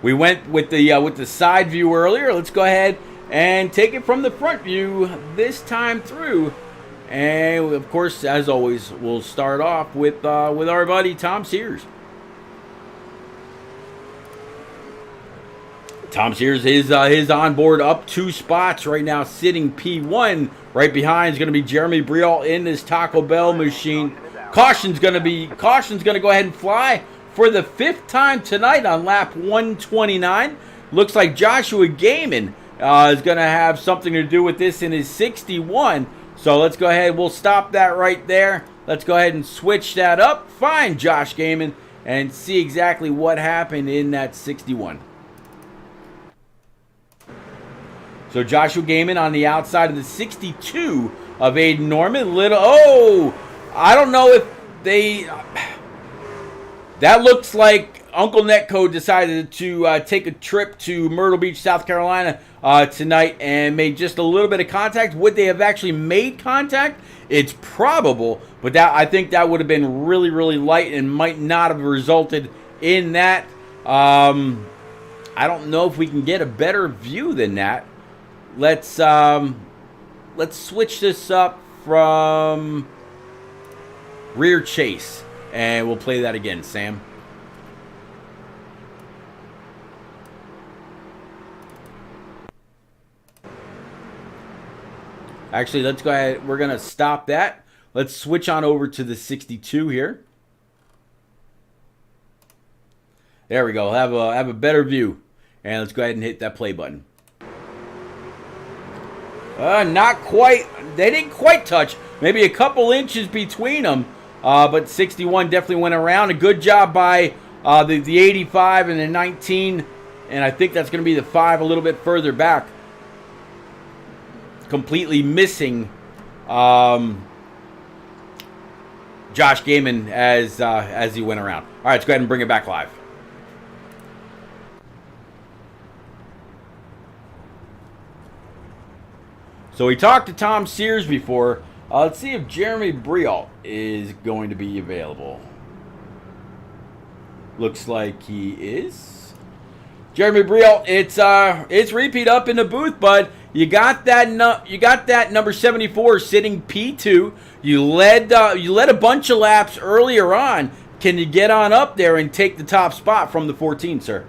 We went with the side view earlier. Let's go ahead and take it from the front view this time through. And of course, as always, we'll start off with our buddy Tom Sears. Tom Sears is on board up 2 spots right now, sitting P1. Right behind is going to be Jeremy Brial in this Taco Bell machine. Caution's going to go ahead and fly for the 5th time tonight on lap 129. Looks like Joshua Gaiman is going to have something to do with this in his 61. So let's go ahead. We'll stop that right there. Let's go ahead and switch that up. Find Josh Gaiman and see exactly what happened in that 61. So Joshua Gaiman on the outside of the 62 of Aiden Norman. I don't know if they... That looks like Uncle Netcode decided to take a trip to Myrtle Beach, South Carolina tonight and made just a little bit of contact. Would they have actually made contact? It's probable, but I think that would have been really, really light and might not have resulted in that. I don't know if we can get a better view than that. Let's switch this up from rear chase, and we'll play that again, Sam. Actually, let's go ahead. We're going to stop that. Let's switch on over to the 62 here. There we go. Have a better view. And let's go ahead and hit that play button. Not quite. They didn't quite touch. Maybe a couple inches between them. But 61 definitely went around. A good job by the 85 and the 19. And I think that's going to be the 5 a little bit further back. Completely missing Josh Gaiman as he went around. All right, let's go ahead and bring it back live. So we talked to Tom Sears before. Let's see if Jeremy Brial is going to be available. Looks like he is. Jeremy Brial, it's repeat up in the booth, bud. You got that number 74 sitting P2. You led a bunch of laps earlier on. Can you get on up there and take the top spot from the 14, sir?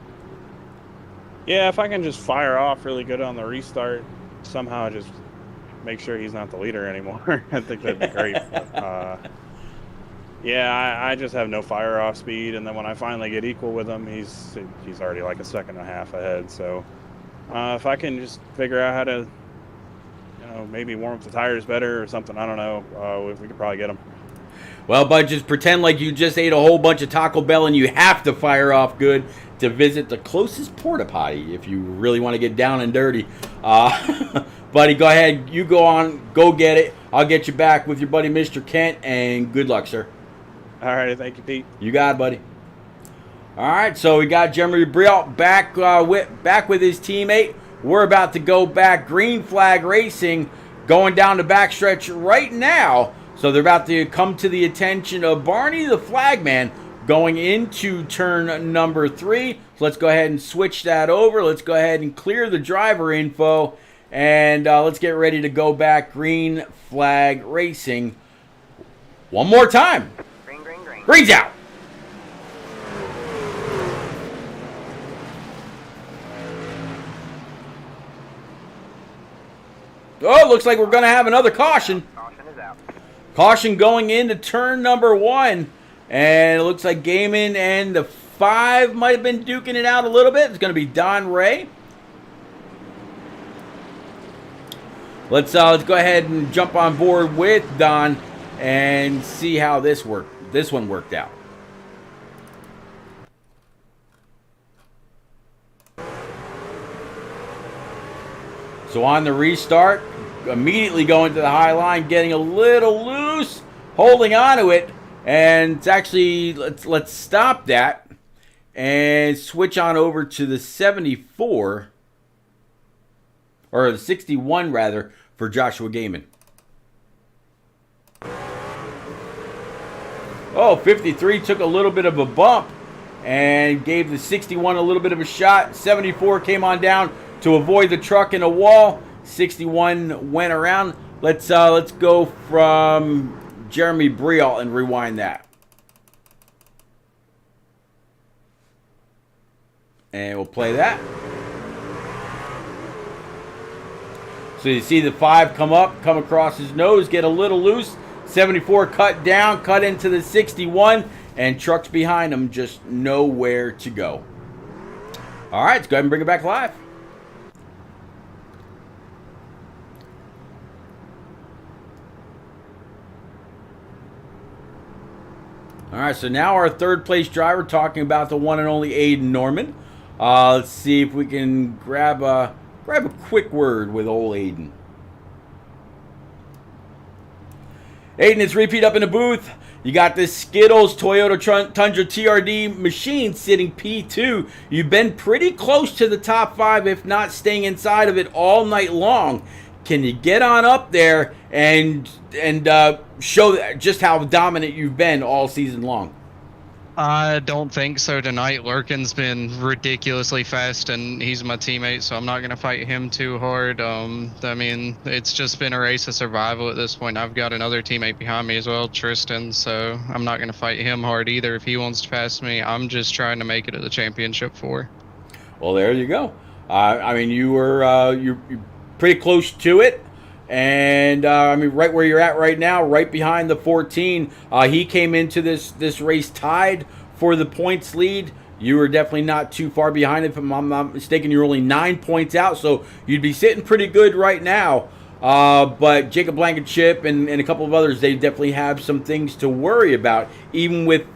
Yeah, if I can just fire off really good on the restart, somehow just make sure he's not the leader anymore. I think that'd be great. But, yeah, I just have no fire off speed, and then when I finally get equal with him, he's already like a second and a half ahead. So if I can just figure out how to, maybe warm up the tires better or something, I don't know, we could probably get him. Well, bud, just pretend like you just ate a whole bunch of Taco Bell and you have to fire off good to visit the closest porta potty if you really want to get down and dirty. Buddy, go ahead. You go on. Go get it. I'll get you back with your buddy, Mr. Kent, and good luck, sir. All right, thank you, Pete. You got it, buddy. All right, so we got Jeremy Brialt back with his teammate. We're about to go back. Green flag racing going down the backstretch right now. So they're about to come to the attention of Barney the flagman going into turn number 3. So let's go ahead and switch that over. Let's go ahead and clear the driver info. And let's get ready to go back. Green flag racing. One more time. Green, green, green. Green's out. Oh, looks like we're going to have another caution. Caution is out. Caution going into turn number 1. And it looks like Gaiman and the 5 might have been duking it out a little bit. It's going to be Don Ray. Let's go ahead and jump on board with Don and see how this one worked out. So on the restart, immediately going to the high line, getting a little loose, holding on to it, and it's actually, let's stop that and switch on over to the 74, or the 61 rather, for Joshua Gaiman. Oh, 53 took a little bit of a bump and gave the 61 a little bit of a shot. 74 came on down to avoid the truck in a wall. 61 went around. Let's go from Jeremy Brialt and rewind that. And we'll play that. So you see the 5 come up, come across his nose, get a little loose. 74 cut down, cut into the 61, and trucks behind him just nowhere to go. All right, let's go ahead and bring it back live. All right, so now our third place driver, talking about the one and only Aiden Norman. Let's see if we can grab a quick word with old Aiden. Aiden, it's repeat up in the booth. You got this Skittles Toyota Tundra TRD machine sitting P2. You've been pretty close to the top 5, if not staying inside of it all night long. Can you get on up there and show just how dominant you've been all season long? I don't think so tonight. Lurkin's been ridiculously fast, and he's my teammate, so I'm not going to fight him too hard. I mean, it's just been a race of survival at this point. I've got another teammate behind me as well, Tristan, so I'm not going to fight him hard either. If he wants to pass me, I'm just trying to make it to the championship 4. Well, there you go. I mean, you're pretty close to it. And I mean, right where you're at right now, right behind the 14. He came into this race tied for the points lead. You were definitely not too far behind. If I'm not mistaken, you're only 9 points out, so you'd be sitting pretty good right now. But Jacob Blankenship and a couple of others, they definitely have some things to worry about, even with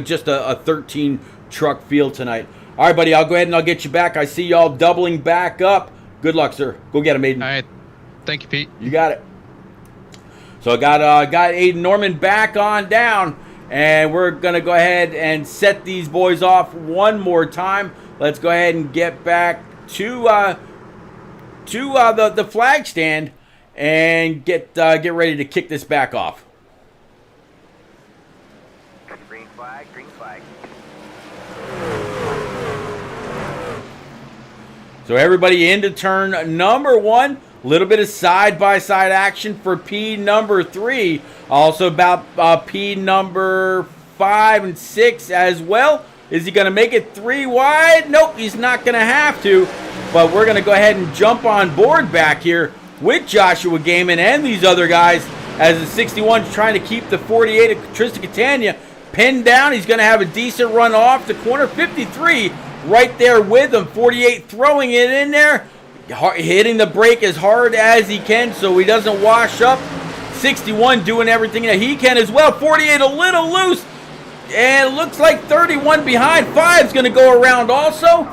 just a 13 truck field tonight. All right, buddy, I'll go ahead and I'll get you back. I see y'all doubling back up. Good luck, sir. Go get him, Aiden. All right. Thank you, Pete. You got it. So I got Aiden Norman back on down, and we're going to go ahead and set these boys off one more time. Let's go ahead and get back to the flag stand and get ready to kick this back off. Green flag, green flag. So everybody into turn number 1. A little bit of side-by-side action for P number 3. Also about P number 5 and 6 as well. Is he going to make it 3 wide? Nope, he's not going to have to. But we're going to go ahead and jump on board back here with Joshua Gaiman and these other guys as the 61's trying to keep the 48 of Tristan Catania pinned down. He's going to have a decent run off the corner. 53 right there with him. 48 throwing it in there. Hitting the brake as hard as he can so he doesn't wash up. 61 doing everything that he can as well. 48 a little loose. And it looks like 31 behind. 5's going to go around also.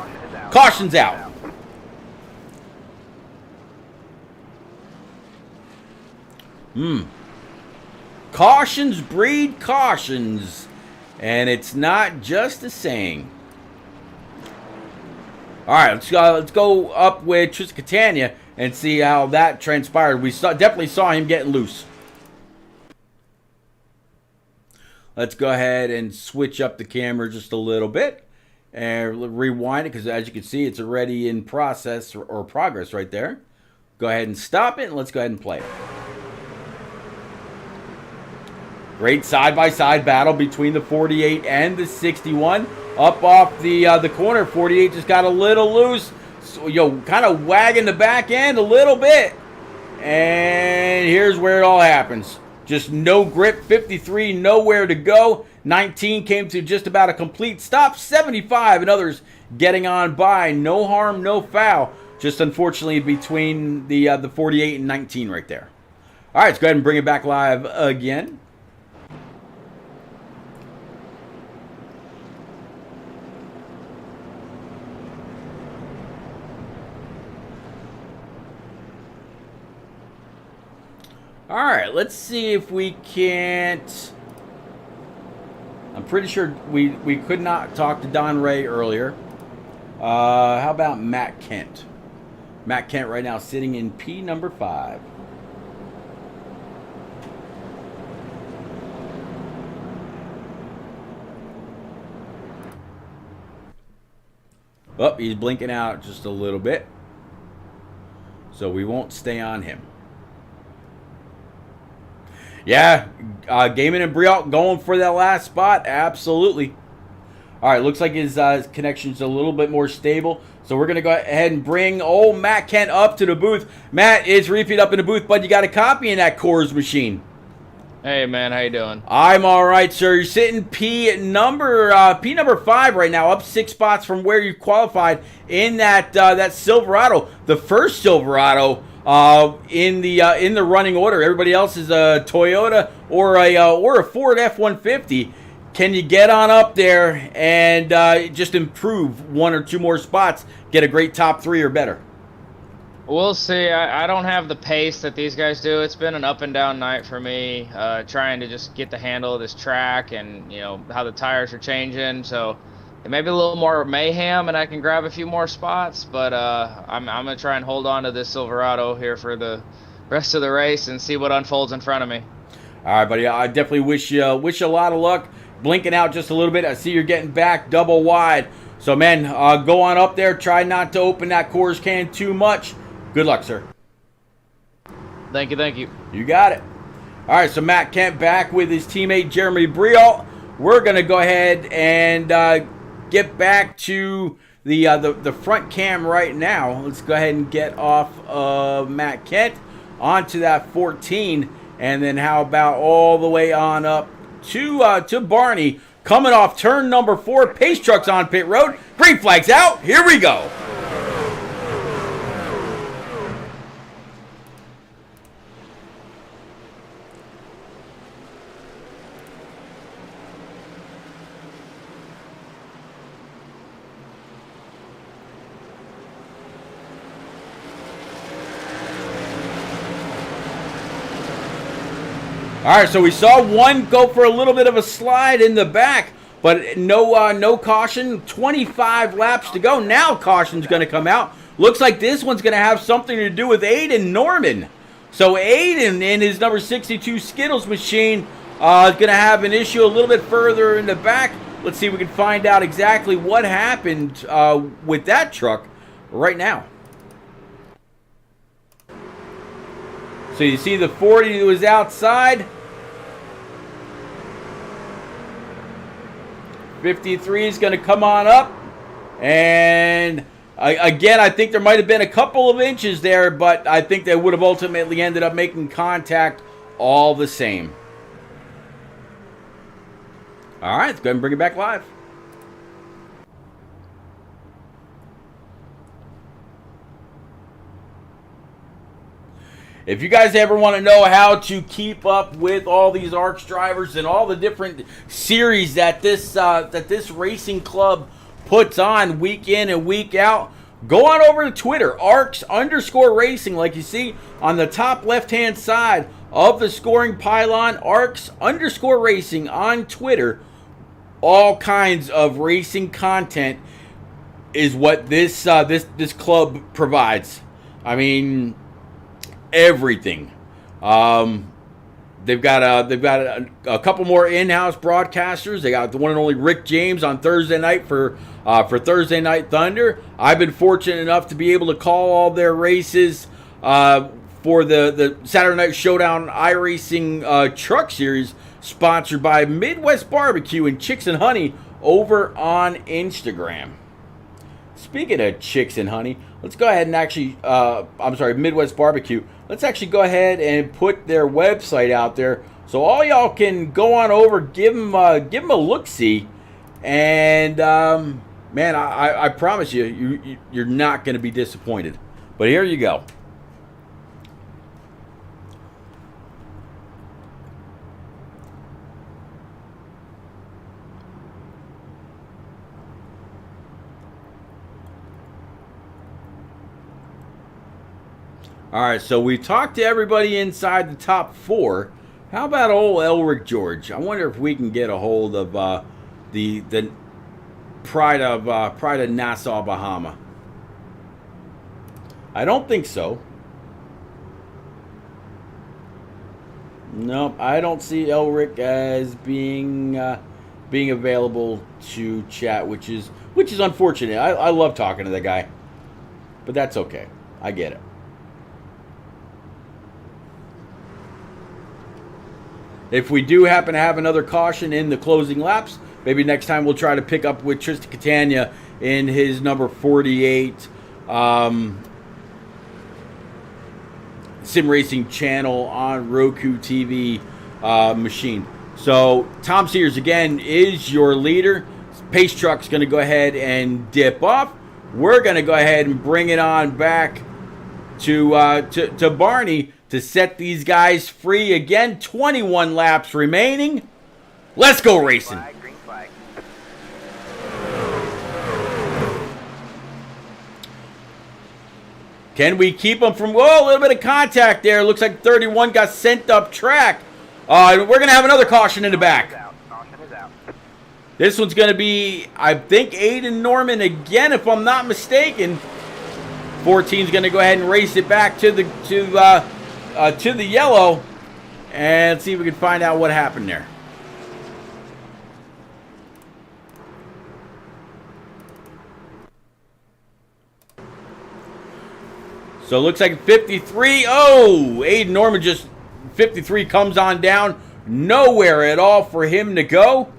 Caution's out. Cautions breed cautions. And it's not just a saying. All right, let's go up with Tristan Catania and see how that transpired. We definitely saw him getting loose. Let's go ahead and switch up the camera just a little bit and rewind it, because as you can see, it's already in process or progress right there. Go ahead and stop it, and let's go ahead and play it. Great side-by-side battle between the 48 and the 61. Up off the corner, 48 just got a little loose. So, kind of wagging the back end a little bit. And here's where it all happens. Just no grip. 53, nowhere to go. 19 came to just about a complete stop. 75 and others getting on by. No harm, no foul. Just unfortunately between the 48 and 19 right there. All right, let's go ahead and bring it back live again. All right, let's see if we can't. I'm pretty sure we could not talk to Don Ray earlier. How about Matt Kent? Matt Kent right now sitting in P number 5. Oh, he's blinking out just a little bit. So we won't stay on him. Yeah, Gaiman and Briot going for that last spot. Absolutely. All right, looks like his connection's a little bit more stable. So we're going to go ahead and bring old Matt Kent up to the booth. Matt, it's Repeat up in the booth, bud. You got a copy in that Coors machine. Hey, man. How you doing? I'm all right, sir. You're sitting P number 5 right now, up 6 spots from where you qualified in that Silverado. The first Silverado in the running order. Everybody else is a Toyota or a Ford F-150. Can you get on up there and just improve 1 or 2 more spots, get a great top 3 or better? We'll see. I don't have the pace that these guys do. It's been an up and down night for me, trying to just get the handle of this track and, how the tires are changing. So it may be a little more mayhem and I can grab a few more spots, but I'm going to try and hold on to this Silverado here for the rest of the race and see what unfolds in front of me. All right, buddy. I definitely wish you a lot of luck. Blinking out just a little bit. I see you're getting back double wide. So, man, go on up there. Try not to open that Coors can too much. Good luck, sir. Thank you, thank you. You got it. All right, so Matt Kent back with his teammate Jeremy Briot. We're going to go ahead and get back to the front cam right now. Let's go ahead and get off of Matt Kent onto that 14. And then how about all the way on up to Barney, coming off turn number 4. Pace trucks on pit road. Green flags out. Here we go. All right, so we saw one go for a little bit of a slide in the back, but no caution. 25 laps to go. Now caution's going to come out. Looks like this one's going to have something to do with Aiden Norman. So Aiden in his number 62 Skittles machine is going to have an issue a little bit further in the back. Let's see if we can find out exactly what happened with that truck right now. So you see the 40 that was outside. 53 is going to come on up. And again, I think there might have been a couple of inches there, but I think they would have ultimately ended up making contact all the same. All right, let's go ahead and bring it back live. If you guys ever want to know how to keep up with all these ARCS drivers and all the different series that this racing club puts on week in and week out, go on over to Twitter, ARCS_racing, like you see on the top left-hand side of the Scoring Pylon, ARCS_racing on Twitter. All kinds of racing content is what this this club provides. I mean, everything. They've got a couple more in-house broadcasters. They got the one and only Rick James on Thursday night for Thursday Night Thunder. I've been fortunate enough to be able to call all their races for the Saturday Night Showdown iRacing Truck Series, sponsored by Midwest Barbecue and Chicks and Honey over on Instagram. Speaking of Chicks and Honey, let's go ahead and actually, Midwest Barbecue. Let's actually go ahead and put their website out there so all y'all can go on over, give them a look-see, and man, I promise you're not going to be disappointed. But here you go. All right, so we talked to everybody inside the top 4. How about old Elric George? I wonder if we can get a hold of the pride of Nassau, Bahama. I don't think so. Nope, I don't see Elric as being available to chat, which is unfortunate. I love talking to the guy, but that's okay. I get it. If we do happen to have another caution in the closing laps, maybe next time we'll try to pick up with Tristan Catania in his number 48 sim racing channel on Roku TV machine. So Tom Sears again is your leader. Pace Truck's going to go ahead and dip off. We're going to go ahead and bring it on back to Barney to set these guys free again. 21 laps remaining. Let's go racing. Green flag. Can we keep them from... Whoa, a little bit of contact there. Looks like 31 got sent up track. We're going to have another caution in the back. Caution is out. This one's going to be, I think, Aiden Norman again, if I'm not mistaken. 14's going to go ahead and race it back to the yellow, and see if we can find out what happened there. So it looks like 53. Oh, Aiden Norman just 53 comes on down. Nowhere at all for him to go.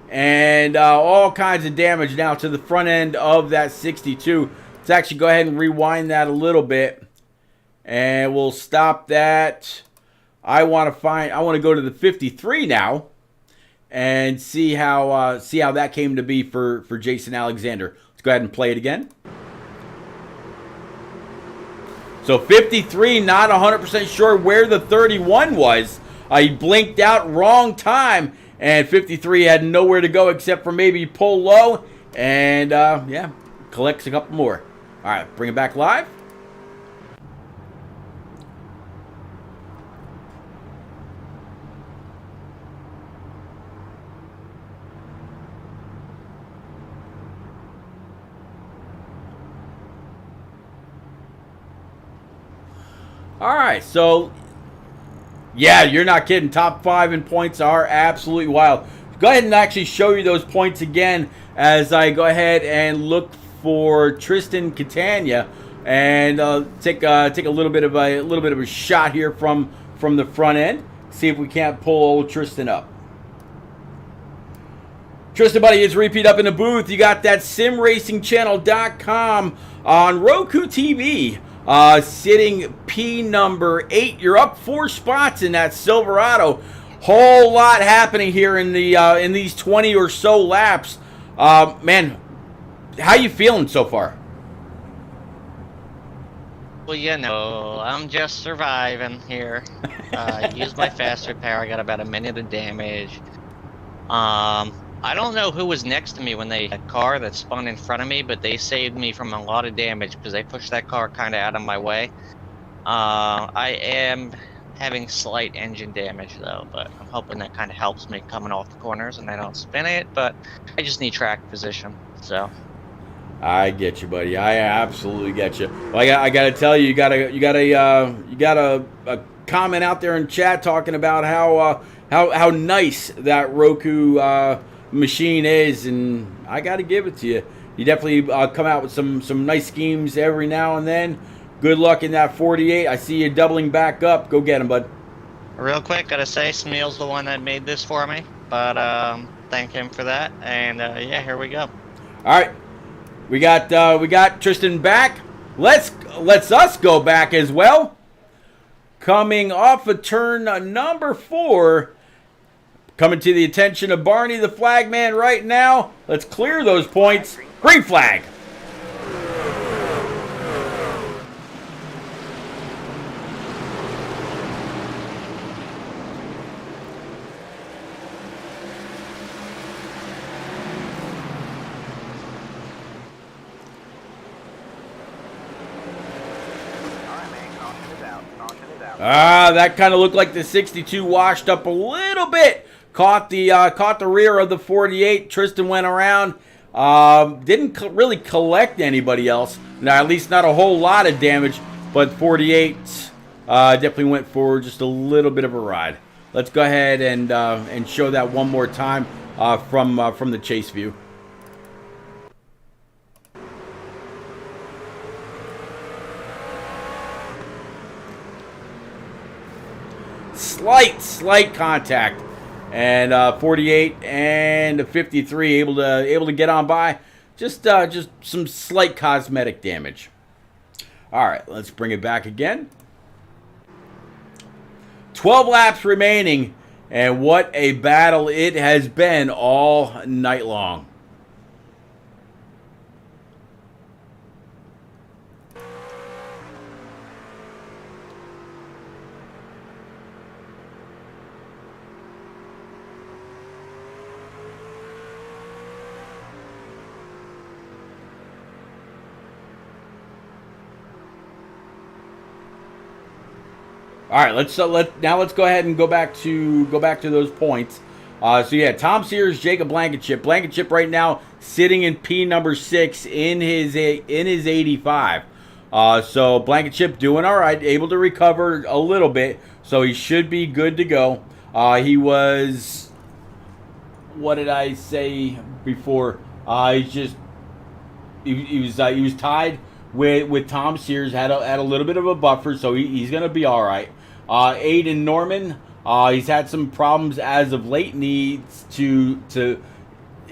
And all kinds of damage now to the front end of that 62. Let's actually go ahead and rewind that a little bit. And we'll stop that. I want to go to the 53 now and see how that came to be for Jason Alexander. Let's go ahead and play it again. So 53, not 100% sure where the 31 was. He blinked out, wrong time, and 53 had nowhere to go except for maybe pull low, and yeah, collects a couple more. All right, bring it back live. All right, so yeah, you're not kidding. Top 5 in points are absolutely wild. Go ahead and actually show you those points again as I go ahead and look for Tristan Catania and take a little bit of a shot here from the front end. See if we can't pull old Tristan up. Tristan, buddy, is repeat up in the booth. You got that simracingchannel.com on Roku TV. Sitting P number 8. You're up 4 spots in that Silverado. Whole lot happening here in these 20 or so laps. Man, how you feeling so far? Well, you know, I'm just surviving here. Used my faster power. I got about a minute of damage. I don't know who was next to me when a car that spun in front of me, but they saved me from a lot of damage because they pushed that car kind of out of my way. I am having slight engine damage though, but I'm hoping that kind of helps me coming off the corners and I don't spin it, but I just need track position, so. I get you, buddy. I absolutely get you. Well, I got to tell you, you got a comment out there in chat talking about how nice that Roku machine is, and I got to give it to you. You definitely come out with some nice schemes every now and then. Good luck in that 48. I see you doubling back up. Go get him, bud. Real quick, gotta say, Smeal's the one that made this for me, but thank him for that. And yeah, here we go. All right, we got Tristan back. Let's us go back as well. Coming off of turn number 4, coming to the attention of Barney, the flag man, right now. Let's clear those points. Green flag. That kind of looked like the 62 washed up a little bit. Caught the rear of the 48. Tristan went around. Didn't really collect anybody else. Now, at least not a whole lot of damage. But 48 definitely went for just a little bit of a ride. Let's go ahead and show that one more time from the chase view. Slight contact, and 48 and 53 able to get on by. Just some slight cosmetic damage. All right, let's bring it back again. 12 laps remaining, and what a battle it has been all night long. All right, let's go ahead and go back to those points. So yeah, Tom Sears, Jacob Blankenship. Blankenship right now sitting in P number 6 in his 85. So Blankenship doing all right, able to recover a little bit, so he should be good to go. He was, what did I say before? He was tied with Tom Sears, had a little bit of a buffer, so he's gonna be all right. Aiden Norman, he's had some problems as of late, needs to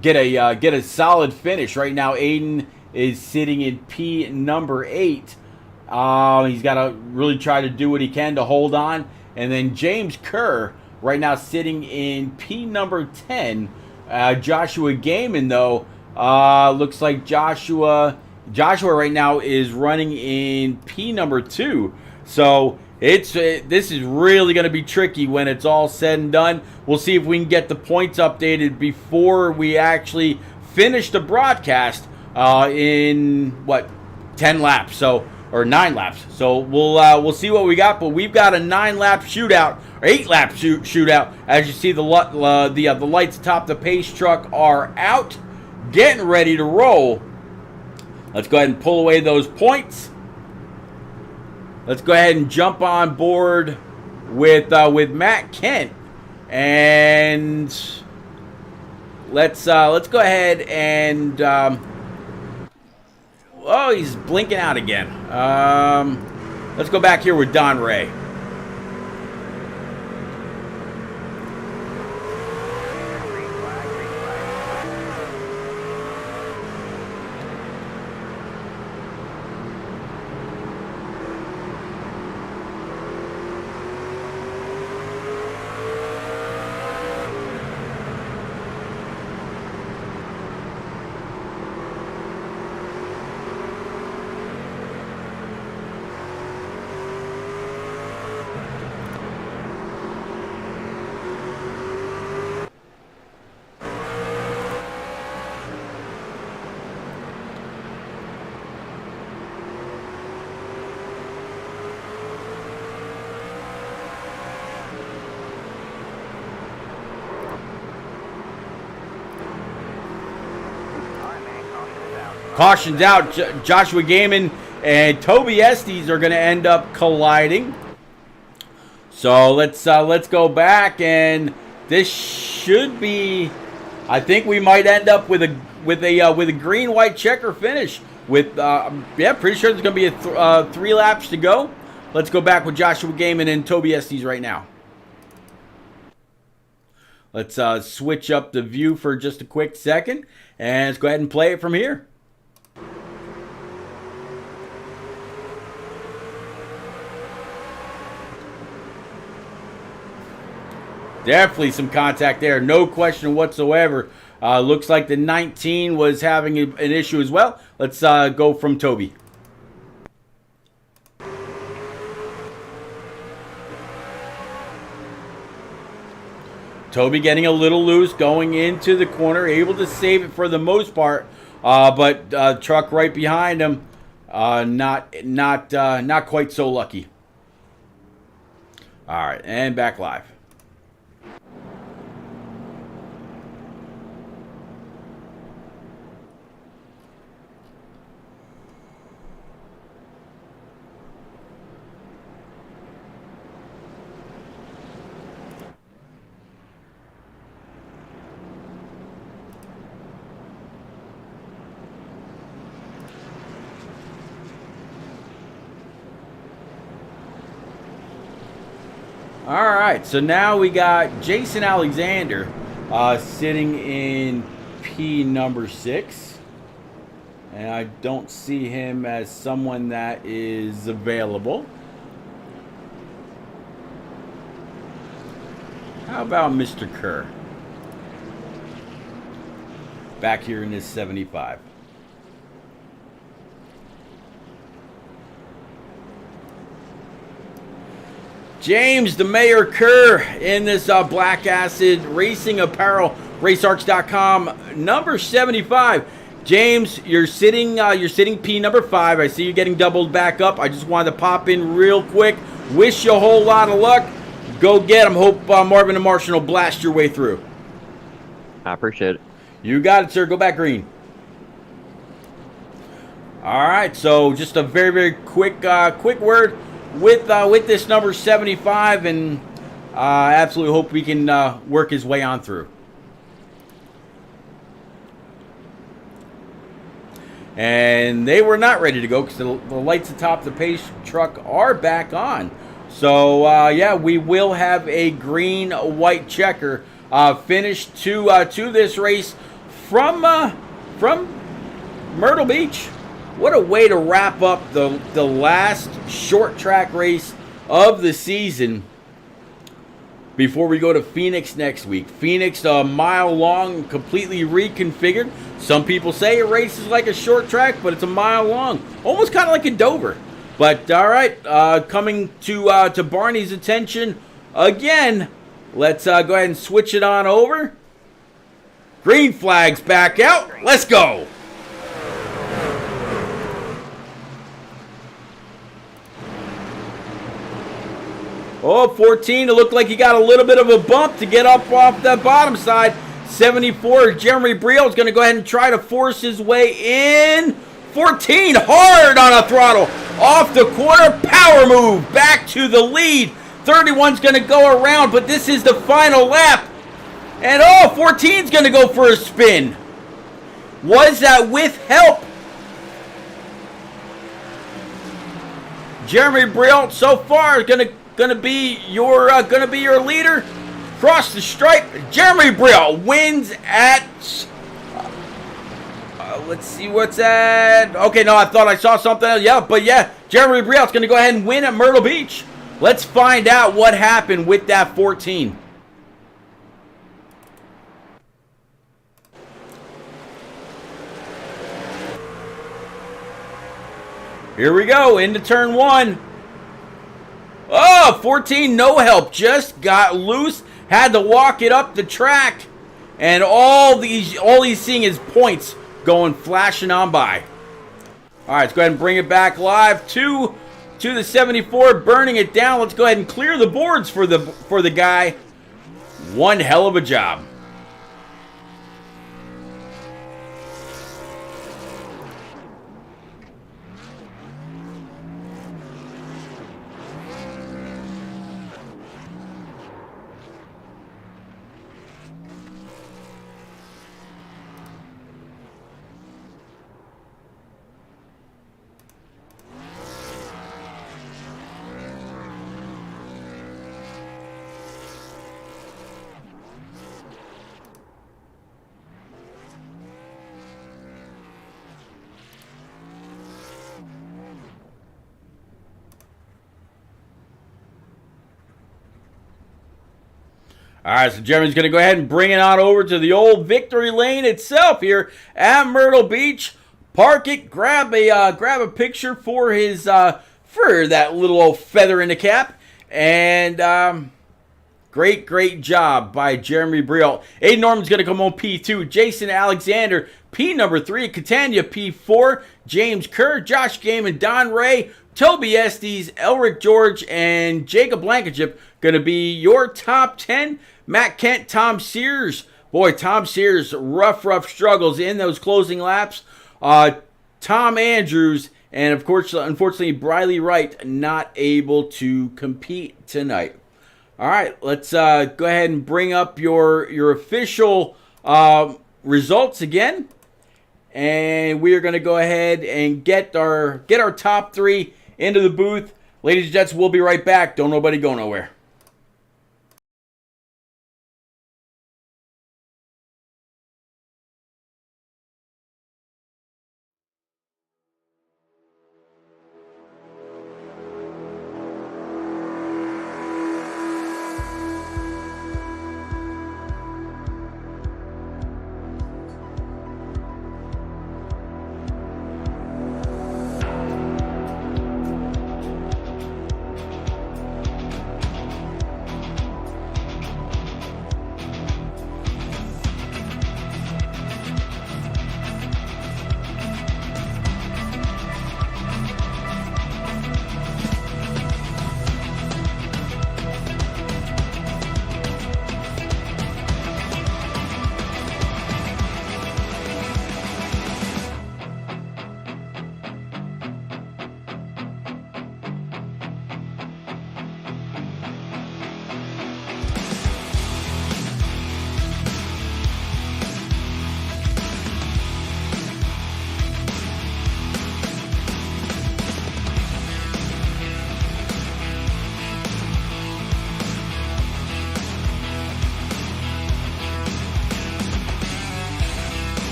get a solid finish. Right now, Aiden is sitting in P number 8. He's got to really try to do what he can to hold on. And then James Kerr, right now sitting in P number 10. Joshua Gaiman, though, looks like Joshua right now is running in P number 2. So this is really going to be tricky when it's all said and done. We'll see if we can get the points updated before we actually finish the broadcast in 10 laps, or 9 laps. So we'll see what we got. But we've got a 9-lap shootout, or 8-lap shootout. As you see, the lights atop the pace truck are out, getting ready to roll. Let's go ahead and pull away those points. Let's go ahead and jump on board with Matt Kent, and let's go ahead and oh, he's blinking out again. Let's go back here with Don Ray. Cautions out. Joshua Gaiman and Toby Estes are going to end up colliding. So let's go back, and this should be. I think we might end up with a green-white checker finish. With yeah, pretty sure there's going to be a 3 laps to go. Let's go back with Joshua Gaiman and Toby Estes right now. Let's switch up the view for just a quick second, and let's go ahead and play it from here. Definitely some contact there, no question whatsoever. Looks like the 19 was having an issue as well. Let's go from Toby. Toby getting a little loose, going into the corner, able to save it for the most part, but truck right behind him, not quite so lucky. All right, and back live. All right, so now we got Jason Alexander sitting in P number 6. And I don't see him as someone that is available. How about Mr. Kerr? Back here in this 75. James the Mayor Kerr in this Black Acid Racing Apparel, RaceArcs.com, number 75. James, you're sitting P number 5. I see you getting doubled back up. I just wanted to pop in real quick. Wish you a whole lot of luck. Go get him. Hope Marvin and Martian will blast your way through. I appreciate it. You got it, sir. Go back green. All right, so just a very, very quick word with this number 75, and absolutely hope we can work his way on through. And they were not ready to go because the lights atop the pace truck are back on. So yeah, we will have a green-white checker finish to this race from Myrtle Beach. What a way to wrap up the last short track race of the season before we go to Phoenix next week. Phoenix, a mile long, completely reconfigured. Some people say it races like a short track, but it's a mile long. Almost kind of like a Dover. But all right, coming to Barney's attention again. Let's go ahead and switch it on over. Green flag's back out. Let's go. Oh, 14, it looked like he got a little bit of a bump to get up off the bottom side. 74, Jeremy Briel is going to go ahead and try to force his way in. 14, hard on a throttle. Off the corner, power move, back to the lead. 31's going to go around, but this is the final lap. And oh, 14's going to go for a spin. Was that with help? Jeremy Briel so far is going to be your leader. Cross the stripe. Jeremy Briel wins at. Let's see what's at. Okay, no, I thought I saw something else. Yeah, but yeah, Jeremy Briel is going to go ahead and win at Myrtle Beach. Let's find out what happened with that 14. Here we go into turn 1. Oh, 14, no help. Just got loose. Had to walk it up the track. And all he's seeing is points going flashing on by. All right, let's go ahead and bring it back live to the 74, burning it down. Let's go ahead and clear the boards for the guy. One hell of a job. All right, so Jeremy's going to go ahead and bring it on over to the old victory lane itself here at Myrtle Beach. Park it, grab a picture for his for that little old feather in the cap, and great job by Jeremy Briel. Aiden Norman's going to come on P2. Jason Alexander, P number 3. Catania, P4. James Kerr, Josh Gaiman, Don Ray, Toby Estes, Elric George, and Jacob Blankenship going to be your top 10. Matt Kent, Tom Sears. Boy, Tom Sears, rough struggles in those closing laps. Tom Andrews, and of course, unfortunately, Briley Wright not able to compete tonight. All right, let's go ahead and bring up your official results again, and we are going to go ahead and get our top 3 into the booth. Ladies and gents, we'll be right back. Don't nobody go nowhere.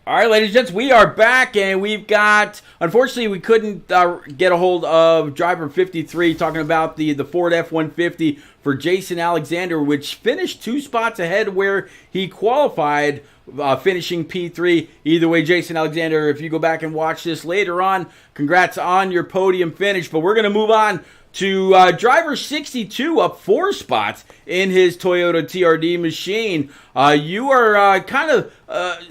All right, ladies and gents, we are back, and we've got, unfortunately, we couldn't get a hold of driver 53, talking about the Ford F-150 for Jason Alexander, which finished 2 spots ahead where he qualified, finishing P3. Either way, Jason Alexander, if you go back and watch this later on, congrats on your podium finish. But we're going to move on to driver 62, up 4 spots in his Toyota TRD machine. You are kind of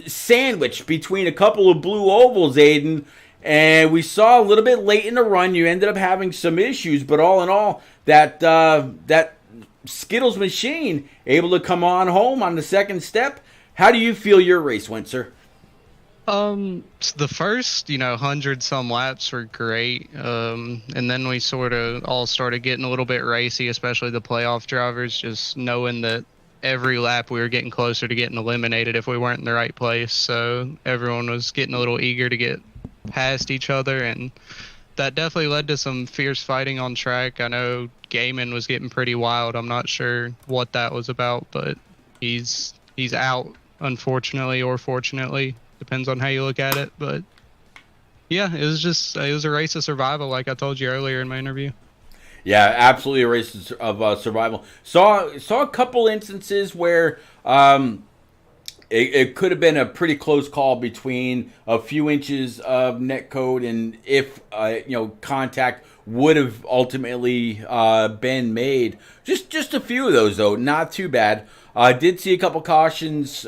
sandwiched between a couple of blue ovals, Aiden, and we saw a little bit late in the run you ended up having some issues, but all in all, that Skittles machine able to come on home on the second step. How do you feel your race went, sir? The first, 100 some laps were great. And then we sort of all started getting a little bit racy, especially the playoff drivers, just knowing that every lap we were getting closer to getting eliminated if we weren't in the right place. So everyone was getting a little eager to get past each other, and that definitely led to some fierce fighting on track. I know Gaiman was getting pretty wild. I'm not sure what that was about, but he's out, unfortunately or fortunately, depends on how you look at it. But yeah, it was a race of survival, like I told you earlier in my interview. Yeah, absolutely a race of survival. Saw a couple instances where it could have been a pretty close call between a few inches of net code, and if contact would have ultimately been made. Just a few of those though, not too bad. I did see a couple cautions,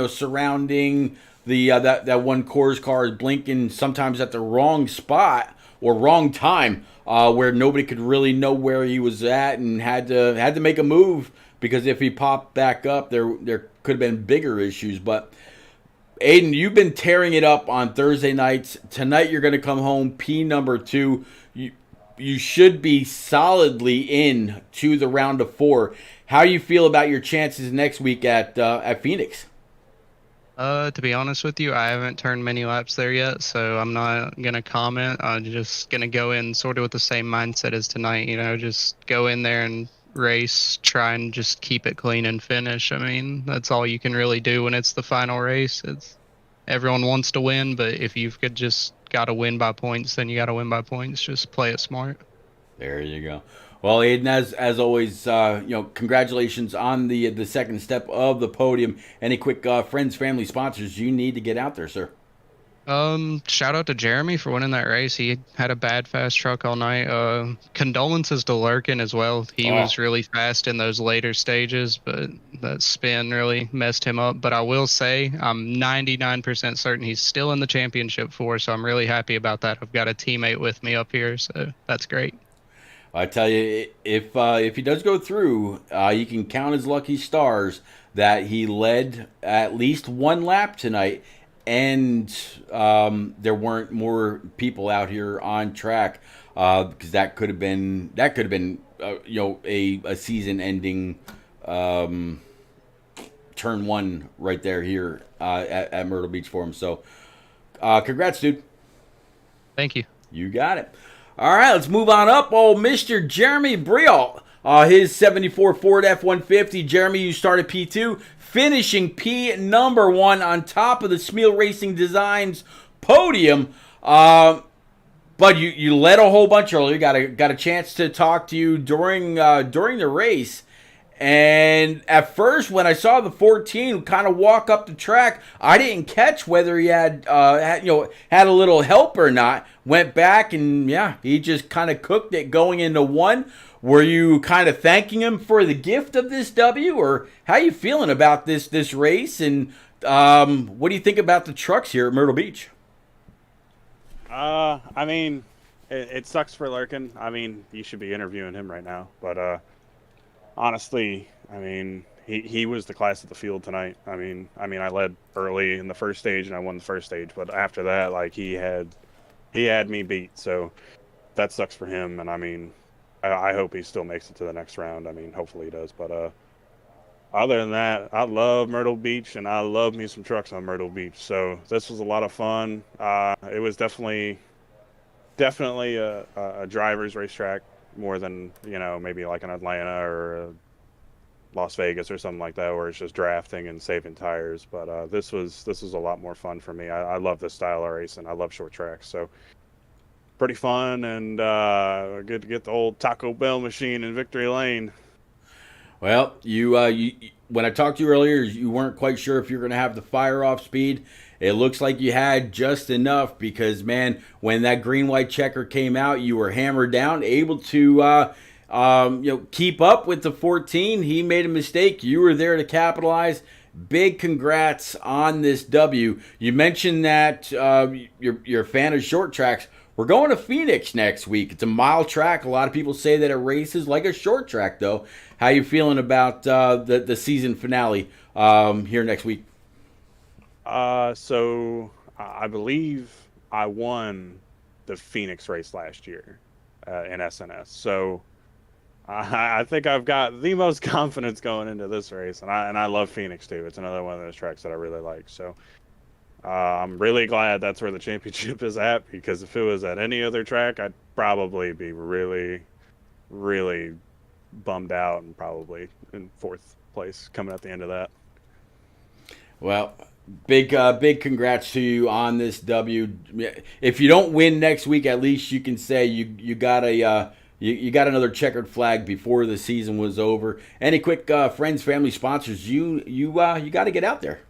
surrounding the that one Coors car blinking sometimes at the wrong spot or wrong time, where nobody could really know where he was at and had to make a move, because if he popped back up, there could have been bigger issues. But Aiden, you've been tearing it up on Thursday nights. Tonight you're going to come home P number 2. You should be solidly in to the round of 4. How you feel about your chances next week at Phoenix? To be honest with you, I haven't turned many laps there yet, so I'm not gonna comment. I'm just gonna go in sort of with the same mindset as tonight. Just go in there and race, try and just keep it clean and finish. I mean, that's all you can really do when it's the final race. Everyone wants to win, but if you've just got to win by points, then you got to win by points. Just play it smart. There you go. Well, Aiden, as always, congratulations on the second step of the podium. Any quick friends, family, sponsors you need to get out there, sir? Shout out to Jeremy for winning that race. He had a bad fast truck all night. Condolences to Lurkin as well. He was really fast in those later stages, but that spin really messed him up. But I will say, I'm 99% certain he's still in the championship for, so I'm really happy about that. I've got a teammate with me up here, so that's great. I tell you, if he does go through, you can count his lucky stars that he led at least one lap tonight, and there weren't more people out here on track, because that could have been a season-ending turn one right there here at Myrtle Beach for him. So, congrats, dude. Thank you. You got it. All right, let's move on up. Oh, Mr. Jeremy Brial, his 74 Ford F-150. Jeremy, you started P2, finishing P number 1 on top of the Smeal Racing Designs podium. But you led a whole bunch earlier. Got a chance to talk to you during the race. And at first, when I saw the 14 kind of walk up the track, I didn't catch whether he had a little help or not. Went back and he just kind of cooked it going into 1. Were you kind of thanking him for the gift of this W, or how you feeling about this race? And what do you think about the trucks here at Myrtle Beach? I mean, it sucks for Lurkin. I mean, you should be interviewing him right now, but honestly, I mean, he was the class of the field tonight. I mean, I led early in the first stage and I won the first stage, but after that, like, he had me beat. So that sucks for him. And I mean, I hope he still makes it to the next round. I mean, hopefully he does. But other than that, I love Myrtle Beach and I love me some trucks on Myrtle Beach. So this was a lot of fun. It was definitely a driver's racetrack, more than, maybe like an Atlanta or Las Vegas or something like that, where it's just drafting and saving tires. But this was a lot more fun for me. I love this style of racing. I love short tracks, so pretty fun, and good to get the old Taco Bell machine in Victory Lane. Well, you when I talked to you earlier, you weren't quite sure if you're going to have the fire off speed. It looks like you had just enough, because, man, when that green-white checker came out, you were hammered down, able to keep up with the 14. He made a mistake. You were there to capitalize. Big congrats on this W. You mentioned that you're a fan of short tracks. We're going to Phoenix next week. It's a mile track. A lot of people say that it races like a short track, though. How you feeling about the season finale here next week? So I believe I won the Phoenix race last year in SNS. So I think I've got the most confidence going into this race, and I love Phoenix too. It's another one of those tracks that I really like. So I'm really glad that's where the championship is at, because if it was at any other track, I'd probably be really, really bummed out and probably in fourth place coming at the end of that. Well, big congrats to you on this W. If you don't win next week, at least you can say you got a you got another checkered flag before the season was over. Any quick friends, family, sponsors you got to get out there?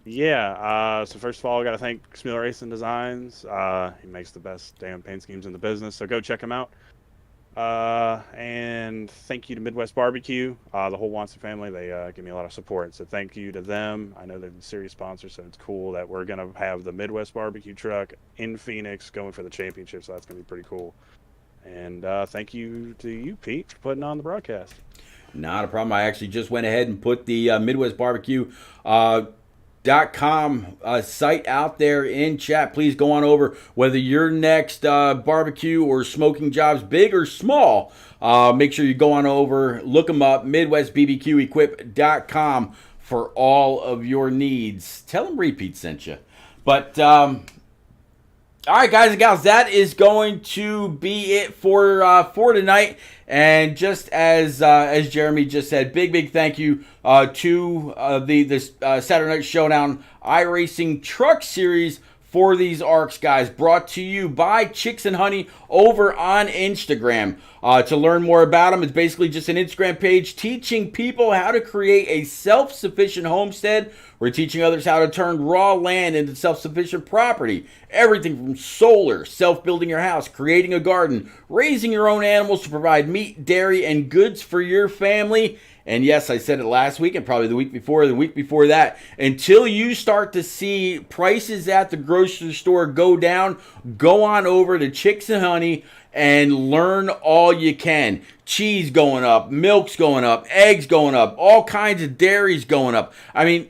Yeah. So first of all, I got to thank Smil Racing Designs. He makes the best damn paint schemes in the business. So go check him out. And thank you to Midwest Barbecue, the whole Watson family. They give me a lot of support, so thank you to them. I know they're the serious sponsor, so it's cool that we're gonna have the Midwest Barbecue truck in Phoenix going for the championship, so that's gonna be pretty cool. And thank you to you, Pete, for putting on the broadcast. Not a problem. I actually just went ahead and put the Midwest Barbecue .com site out there in chat. Please go on over. Whether your next barbecue or smoking job's big or small, make sure you go on over, look them up, MidwestBBQEquip.com for all of your needs. Tell them Repeat sent you. But all right, guys and gals, that is going to be it for tonight. And just as Jeremy just said, big thank you to the Saturday Night Showdown iRacing Truck Series for these ARCS guys, brought to you by Chicks and Honey over on Instagram. To learn more about them, it's basically just an Instagram page teaching people how to create a self-sufficient homestead. We're teaching others how to turn raw land into self-sufficient property. Everything from solar, self-building your house, creating a garden, raising your own animals to provide meat, dairy, and goods for your family. And yes, I said it last week and probably the week before that. Until you start to see prices at the grocery store go down, go on over to Chicks and Honey and learn all you can. Cheese going up, milk's going up, eggs going up, all kinds of dairies going up. I mean,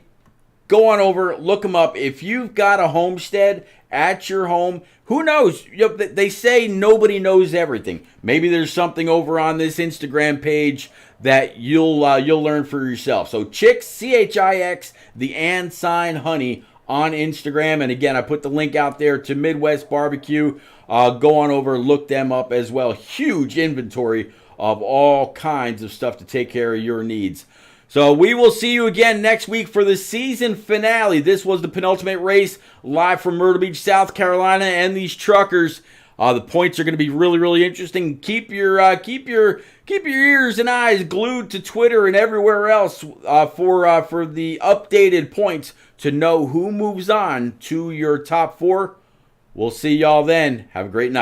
go on over, look them up. If you've got a homestead at your home, who knows? They say nobody knows everything. Maybe there's something over on this Instagram page that you'll learn for yourself. So Chicks, CHIX, the and sign Honey on Instagram. And again, I put the link out there to Midwest Barbecue. Go on over, look them up as well. Huge inventory of all kinds of stuff to take care of your needs. So we will see you again next week for the season finale. This was the penultimate race live from Myrtle Beach, South Carolina, and these truckers. The points are going to be really interesting. Keep your ears and eyes glued to Twitter and everywhere else for the updated points to know who moves on to your top four. We'll see y'all then. Have a great night.